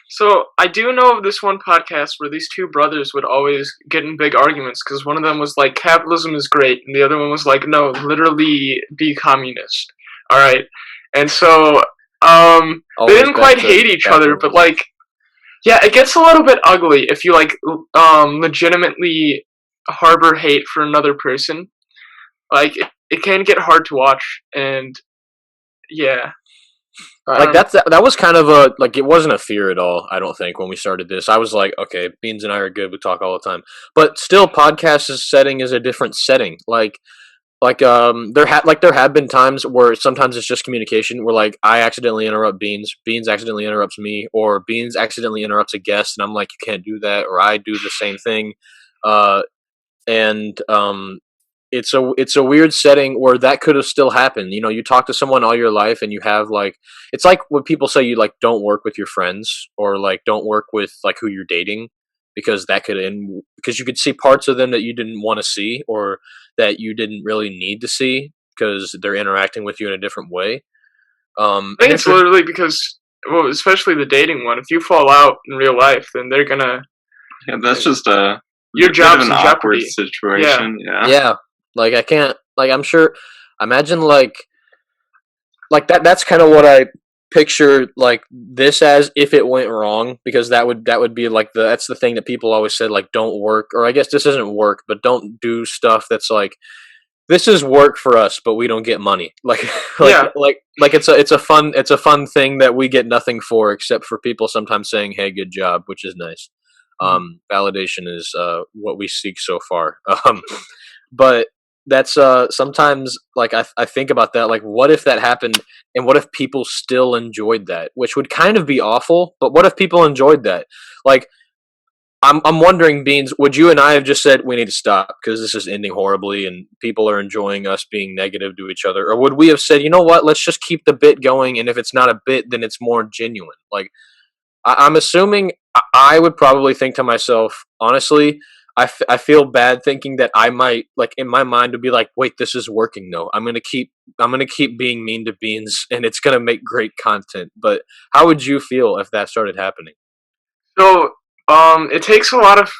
So I do know of this one podcast where these two brothers would always get in big arguments because one of them was like, capitalism is great, and the other one was like, no, literally be communist. All right. and so they
Always
didn't
back
quite
to
hate each
back
other,
to
but like, yeah, it gets a little bit ugly if you like legitimately harbor hate for another person. Like it can get hard to watch, and yeah, I
like
don't know.
that was kind of a like it wasn't a fear at all. I don't think when we started this, I was like, okay, Beans and I are good. We talk all the time, but still, podcast setting is a different setting. There have been times where sometimes it's just communication where like I accidentally interrupt Beans accidentally interrupts me, or Beans accidentally interrupts a guest, and I'm like, you can't do that, or I do the same thing, uh, and it's a weird setting where that could have still happened. You know, you talk to someone all your life, and you have like it's like when people say you like don't work with your friends, or like don't work with like who you're dating, because that could end because you could see parts of them that you didn't want to see, or that you didn't really need to see because they're interacting with you in a different way.
I think
And if
it's
you're
literally because, well, especially the dating one. If you fall out in real life, then they're gonna
Yeah, that's just a
your
bit of
job's
an
in
awkward
jeopardy.
situation. Yeah.
yeah, like I can't like I'm sure imagine like that's kind of what I picture like this as if it went wrong, because that would be like that's the thing that people always said, like don't work, or I guess this isn't work, but don't do stuff that's like this is work for us but we don't get money. Like
Yeah.
like it's a fun thing that we get nothing for except for people sometimes saying hey good job, which is nice. Validation is what we seek so far. But that's sometimes like I think about that, like what if that happened, and what if people still enjoyed that, which would kind of be awful, but what if people enjoyed that? Like I'm wondering, Beans, would you and I have just said we need to stop because this is ending horribly and people are enjoying us being negative to each other, or would we have said, you know what, let's just keep the bit going, and if it's not a bit then it's more genuine? Like I'm assuming I would probably think to myself, honestly, I feel bad thinking that I might, like, in my mind, would be like, wait, this is working though. I'm gonna keep being mean to Beans, and it's gonna make great content. But how would you feel if that started happening?
So it takes a lot of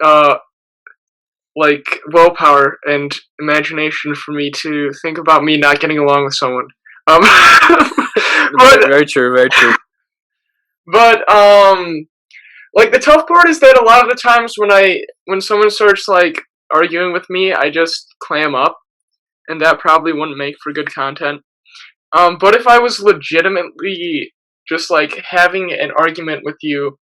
uh like willpower and imagination for me to think about me not getting along with someone. Um,
Very,
but
very true. Very true.
but like the tough part is that a lot of the times when someone starts like arguing with me, I just clam up, and that probably wouldn't make for good content. But if I was legitimately just like having an argument with you,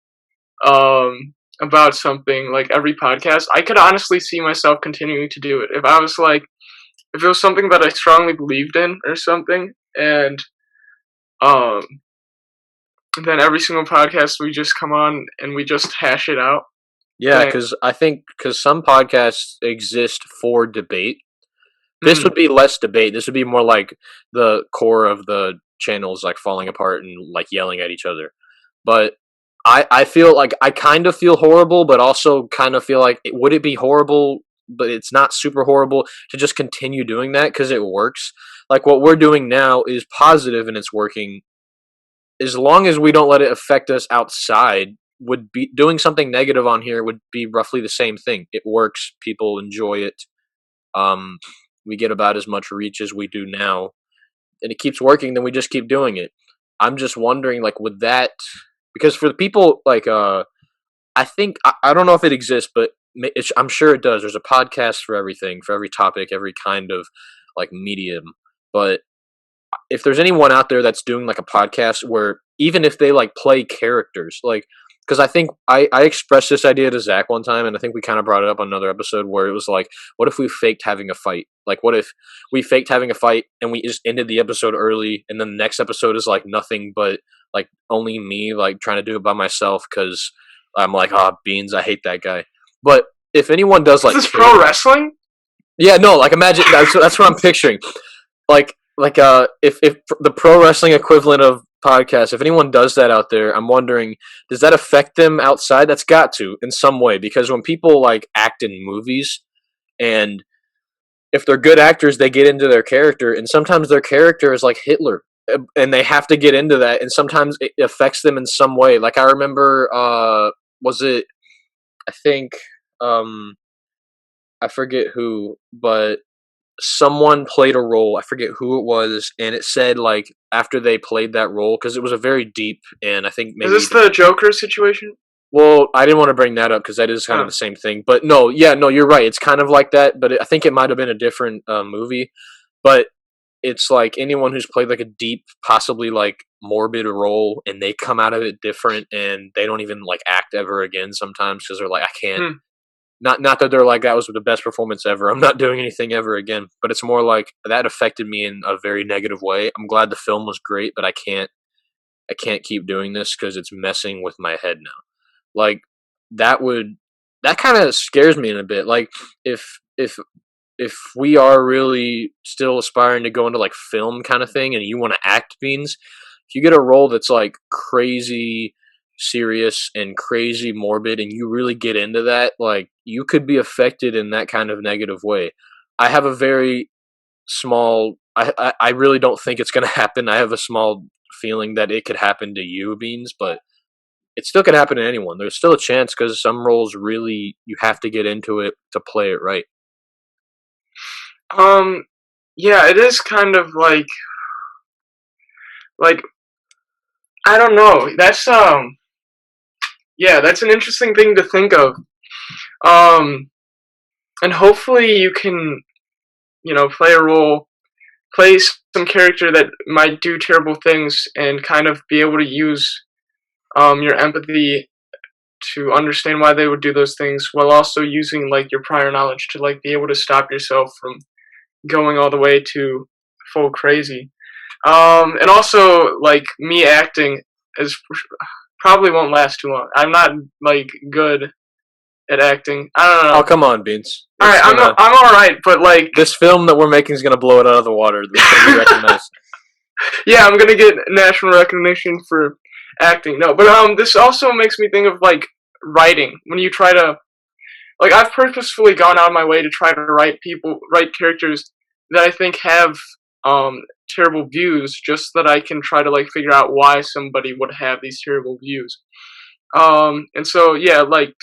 about something like every podcast, I could honestly see myself continuing to do it. If it was something that I strongly believed in or something, and um, then every single podcast we just come on and we just hash it out.
Yeah,
Then,
because some podcasts exist for debate. This
mm,
would be less debate. This would be more like the core of the channels like falling apart and like yelling at each other. But I feel like I kind of feel horrible, but also kind of feel like would it be horrible, but it's not super horrible to just continue doing that because it works. Like what we're doing now is positive and it's working. As long as we don't let it affect us outside, would be doing something negative on here would be roughly the same thing. It works, people enjoy it. Um, we get about as much reach as we do now, and it keeps working. Then we just keep doing it. I'm just wondering, like, would that because for the people like I think I don't know if it exists, but I'm sure it does. There's a podcast for everything, for every topic, every kind of like medium. But if there's anyone out there that's doing like a podcast where even if they like play characters, like because I think I expressed this idea to Zach one time, and I think we kind of brought it up on another episode where it was like, what if we faked having a fight? Like, what if we faked having a fight and we just ended the episode early, and then the next episode is like nothing but like only me like trying to do it by myself because I'm like, Beans, I hate that guy. But if anyone does
is
like
this pro wrestling?
yeah, no, like imagine that's what I'm picturing. If the pro wrestling equivalent of podcasts, if anyone does that out there, I'm wondering, does that affect them outside? That's got to in some way, because when people like act in movies, and if they're good actors, they get into their character, and sometimes their character is like Hitler, and they have to get into that, and sometimes it affects them in some way. Like I remember, was it? I think, I forget who, but someone played a role. I forget who it was, and it said like after they played that role, because it was a very deep, and I think
Is
maybe
this the Joker situation?
well, I didn't want to bring that up because that is kind of
Oh.
the same thing. But no, yeah, no, you're right. It's kind of like that, but I think it might have been a different movie. But it's like anyone who's played like a deep, possibly like morbid role, and they come out of it different, and they don't even like act ever again sometimes because they're like, I can't.
Hmm.
Not that they're like that was the best performance ever. I'm not doing anything ever again. But it's more like that affected me in a very negative way. I'm glad the film was great, but I can't keep doing this because it's messing with my head now. Like that kind of scares me in a bit. Like if we are really still aspiring to go into like film kind of thing and you want to act, Beans, if you get a role that's like crazy serious and crazy morbid and you really get into that, like you could be affected in that kind of negative way. I have a very small I really don't think it's going to happen. I have a small feeling that it could happen to you, Beans, but it still could happen to anyone. There's still a chance because some roles really you have to get into it to play it right.
Yeah, it is kind of like I don't know. Yeah, that's an interesting thing to think of. Um, and hopefully you can, play a role, play some character that might do terrible things, and kind of be able to use your empathy to understand why they would do those things, while also using like your prior knowledge to like be able to stop yourself from going all the way to full crazy. And also like me acting is probably won't last too long. I'm not like good at acting. I don't know.
Oh, come on, Beans.
All right, I'm all right, but like
this film that we're making is gonna blow it out of the water. It's gonna be recognized.
yeah, I'm gonna get national recognition for acting. No, but this also makes me think of like writing. When you try to like, I've purposefully gone out of my way to try to write characters that I think have terrible views, just so that I can try to like figure out why somebody would have these terrible views. And so yeah, like.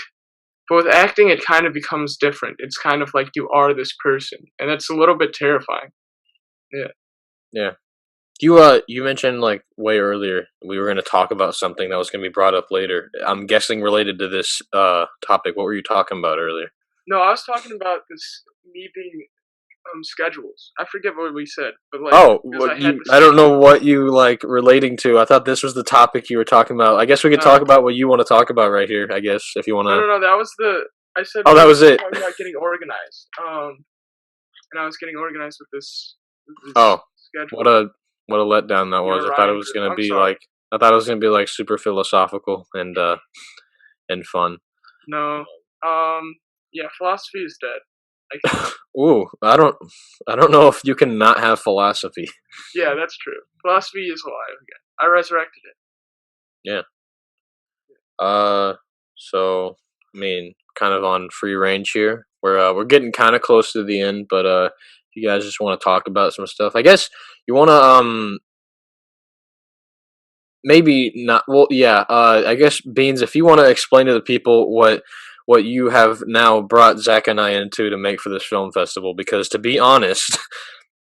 But with acting, it kind of becomes different. It's kind of like you are this person, and that's a little bit terrifying. Yeah.
Yeah. You mentioned like way earlier we were going to talk about something that was going to be brought up later. I'm guessing related to this topic. What were you talking about earlier?
No, I was talking about this me being schedules. I forget what we said, but like
I don't know what you like relating to. I thought this was the topic you were talking about. I guess we could talk about what you want to talk about right here. I guess if you want to.
No. That was I said.
Oh, that was it.
Talking about getting organized. And I was getting organized with this
schedule. What a letdown that was. I thought it was gonna be like super philosophical and fun.
No. Yeah, philosophy is dead.
Ooh, I don't know if you can not have philosophy.
Yeah, that's true. Philosophy is alive again. I resurrected it.
Yeah. So I mean, kind of on free range here. We're getting kind of close to the end, but if you guys just want to talk about some stuff, I guess you want to maybe not. Well, yeah. I guess Beans, if you want to explain to the people what you have now brought Zach and I into to make for this film festival, because to be honest,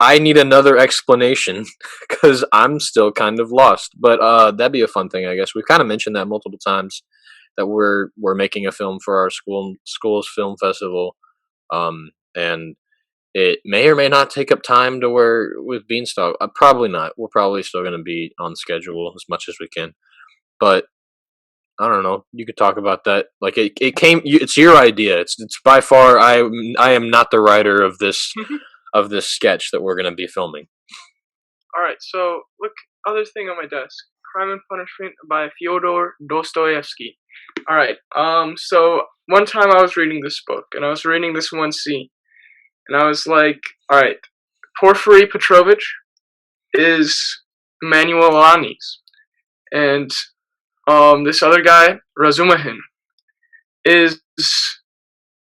I need another explanation because I'm still kind of lost. But that'd be a fun thing, I guess. We've kind of mentioned that multiple times that we're making a film for our school's film festival, and it may or may not take up time to where with BeansTalk. Probably not. We're probably still going to be on schedule as much as we can, but I don't know. You could talk about that. Like it came. It's your idea. It's by far. I am not the writer of this of this sketch that we're going to be filming.
All right. So look, other thing on my desk: Crime and Punishment by Fyodor Dostoevsky. All right. So one time I was reading this book, and I was reading this one scene, and I was like, all right, Porfiry Petrovich is Manuel Alanis, and this other guy, Razumihin, is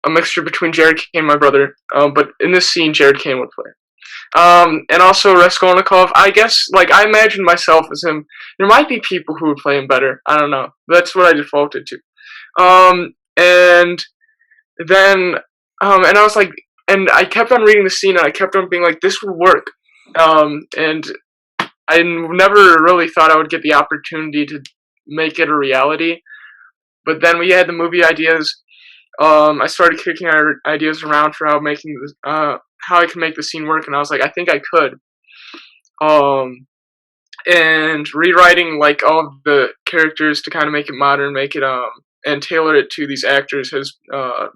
a mixture between Jared Kane and my brother. But in this scene, Jared Kane would play. And also Raskolnikov. I guess, like, I imagine myself as him. There might be people who would play him better. I don't know. That's what I defaulted to. And then, and I was like, and I kept on reading the scene, and I kept on being like, this would work. And I never really thought I would get the opportunity to make it a reality. But then we had the movie ideas. I started kicking our ideas around for how I can make the scene work, and I was like, I think I could. And rewriting like all of the characters to kind of make it modern, and tailor it to these actors has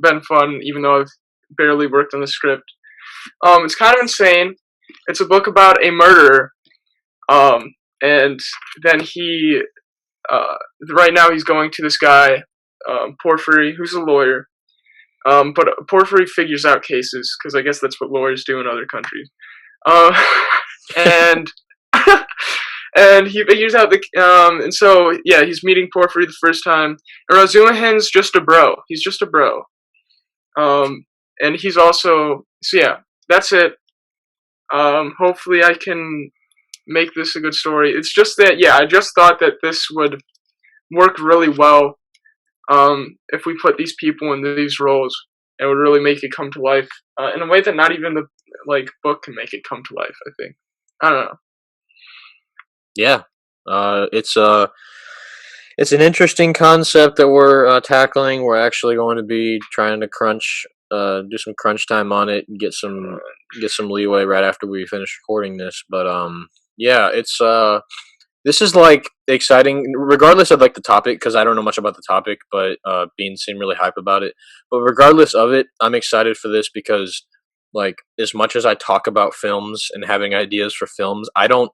been fun, even though I've barely worked on the script. It's kind of insane. It's a book about a murderer, and then right now he's going to this guy, Porphyry, who's a lawyer. But Porphyry figures out cases, because I guess that's what lawyers do in other countries. And and he figures out and so yeah, he's meeting Porphyry the first time. And Razumahin's just a bro. He's just a bro. And he's also, so yeah, that's it. Hopefully I can make this a good story. It's just that, yeah, I just thought that this would work really well if we put these people in these roles. It would really make it come to life in a way that not even the book can make it come to life, I think. I don't know.
Yeah, it's an interesting concept that we're tackling. We're actually going to be trying to do some crunch time on it and get some leeway right after we finish recording this. But yeah, it's this is like exciting, regardless of like the topic, because I don't know much about the topic, but Beans seemed really hype about it. But regardless of it, I'm excited for this because, like, as much as I talk about films and having ideas for films, I don't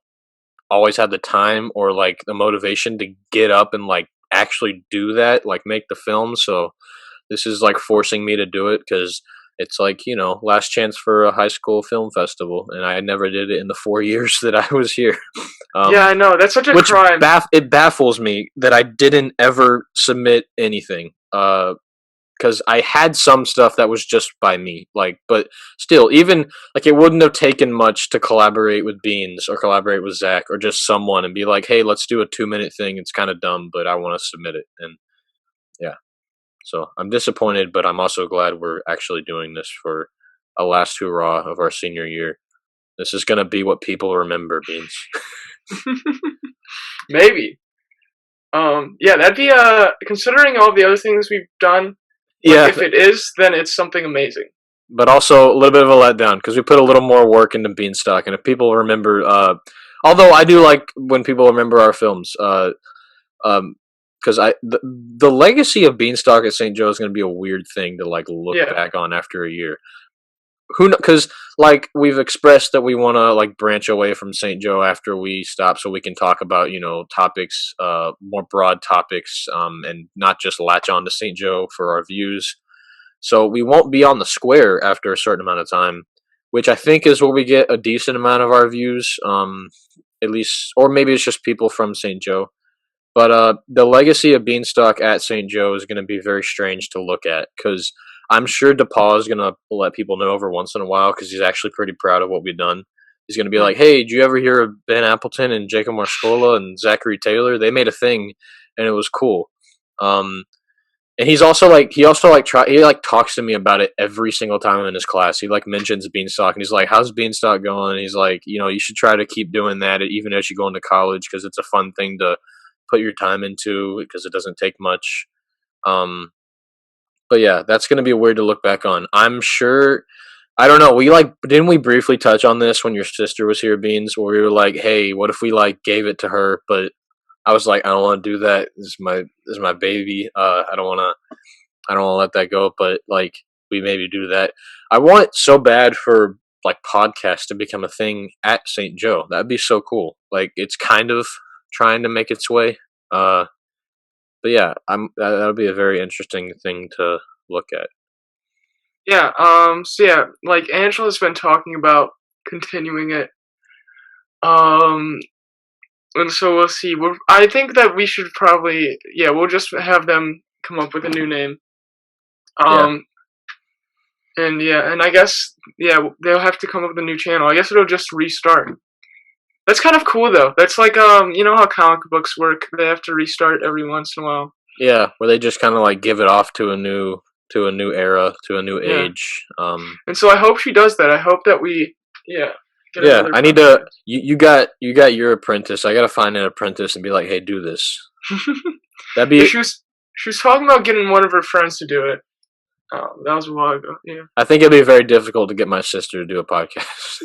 always have the time or like the motivation to get up and like actually do that, like make the film. So this is like forcing me to do it because it's like, you know, last chance for a high school film festival, and I never did it in the 4 years that I was here.
Yeah, I know, that's such a crime.
It baffles me that I didn't ever submit anything. Because I had some stuff that was just by me, like, but still, even like it wouldn't have taken much to collaborate with Beans or collaborate with Zach or just someone and be like, hey, let's do a 2-minute thing. It's kind of dumb, but I want to submit it. And yeah, so I'm disappointed, but I'm also glad we're actually doing this for a last hurrah of our senior year. This is going to be what people remember, Beans.
Maybe. Yeah, that'd be, considering all the other things we've done,
yeah,
if it is, then it's something amazing.
But also a little bit of a letdown because we put a little more work into BeansTalk, and if people remember, although I do like when people remember our films, because the legacy of BeansTalk at St. Joe is going to be a weird thing to like look back on after a year. Because like we've expressed that we want to like branch away from St. Joe after we stop, so we can talk about, you know, topics, more broad topics, and not just latch on to St. Joe for our views. So we won't be on the square after a certain amount of time, which I think is where we get a decent amount of our views, at least, or maybe it's just people from St. Joe. But the legacy of BeansTalk at St. Joe is going to be very strange to look at because I'm sure DePaul is going to let people know every once in a while because he's actually pretty proud of what we've done. He's going to be like, hey, did you ever hear of Ben Appleton and Jacob Marscola and Zachary Taylor? They made a thing, and it was cool. And he talks to me about it every single time in his class. He like mentions BeansTalk, and he's like, how's BeansTalk going? And he's like, you know, you should try to keep doing that even as you go into college because it's a fun thing to put your time into because it doesn't take much. But yeah, that's going to be weird to look back on. I'm sure, I don't know, didn't we briefly touch on this when your sister was here, Beans, where we were like, hey, what if we like gave it to her? But I was like, I don't want to do that. This is my baby. I don't want to let that go. But like, we maybe do that. I want so bad for like podcasts to become a thing at St. Joe. That'd be so cool. Like, it's kind of trying to make its way. But yeah, that'll be a very interesting thing to look at.
Yeah, so yeah, like Angela's been talking about continuing it. And so we'll see. I think that we should probably, we'll just have them come up with a new name. And I guess, they'll have to come up with a new channel. I guess it'll just restart. That's kind of cool, though. That's like, you know how comic books work? They have to restart every once in a while.
Yeah, where they just kind of like give it off to a new to a new era, to a new
Yeah.
age.
And so I hope she does that. I hope that we, get
Yeah,
another
I need
podcast.
to. You got your apprentice. I gotta find an apprentice and be like, hey, do this. That'd be.
she was talking about getting one of her friends to do it. That was a while ago. Yeah.
I think it'd be very difficult to get my sister to do a podcast.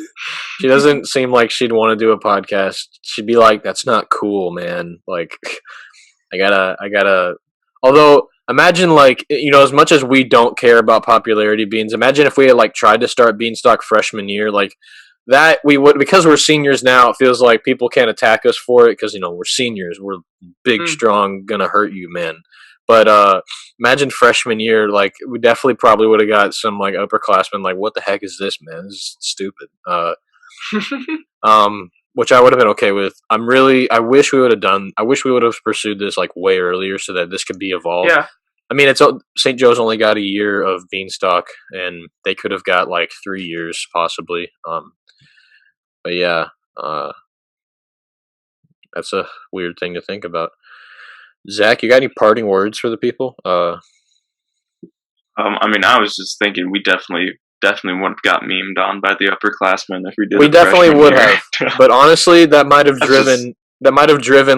She doesn't seem like she'd want to do a podcast. She'd be like, "That's not cool, man." Like, I gotta. Although, imagine like as much as we don't care about popularity, Beans. Imagine if we had like tried to start BeansTalk freshman year, like that we would, because we're seniors now. It feels like people can't attack us for it because we're seniors. We're big, strong, gonna hurt you, man. But imagine freshman year, like we definitely probably would have got some like upperclassmen like, what the heck is this, man? This is stupid. Which I would have been okay with. I wish we would have pursued this like way earlier so that this could be evolved.
Yeah.
I mean, St. Joe's only got a year of BeansTalk, and they could have got like 3 years possibly. But yeah, that's a weird thing to think about. Zach, you got any parting words for the people?
I mean, I was just thinking we definitely would have got memed on by the upperclassmen if we did.
We definitely would
year.
have. But honestly, that might have driven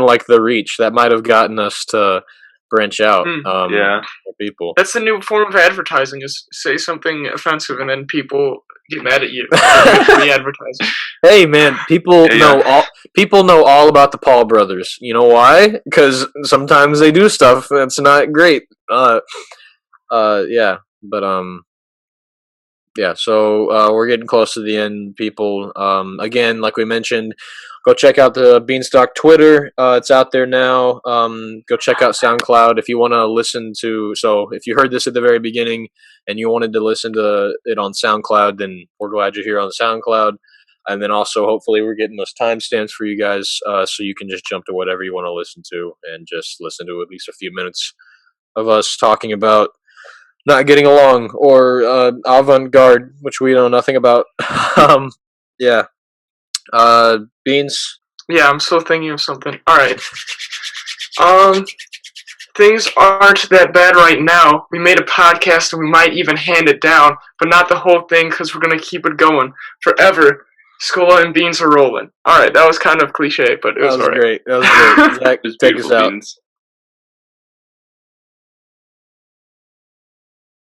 like the reach. That might have gotten us to branch out.
Yeah.
For people.
That's the new form of advertising: is say something offensive and then people get mad at you. Free advertising.
Hey man, people know all about the Paul brothers. You know why? Because sometimes they do stuff that's not great. Yeah, but yeah. So we're getting close to the end, people. Again, like we mentioned, go check out the BeansTalk Twitter. It's out there now. Go check out SoundCloud if you want to listen to. So if you heard this at the very beginning and you wanted to listen to it on SoundCloud, then we're glad you're here on SoundCloud. And then also, hopefully, we're getting those timestamps for you guys, so you can just jump to whatever you want to listen to and just listen to at least a few minutes of us talking about not getting along or Avant Garde, which we know nothing about. Yeah. Beans?
Yeah, I'm still thinking of something. Alright. Things aren't that bad right now. We made a podcast and we might even hand it down, but not the whole thing because we're going to keep it going forever. Scola and Beans are rolling. Alright, that was kind of cliche, but it was alright.
Great. That was great. Zach, take us out.
Beans.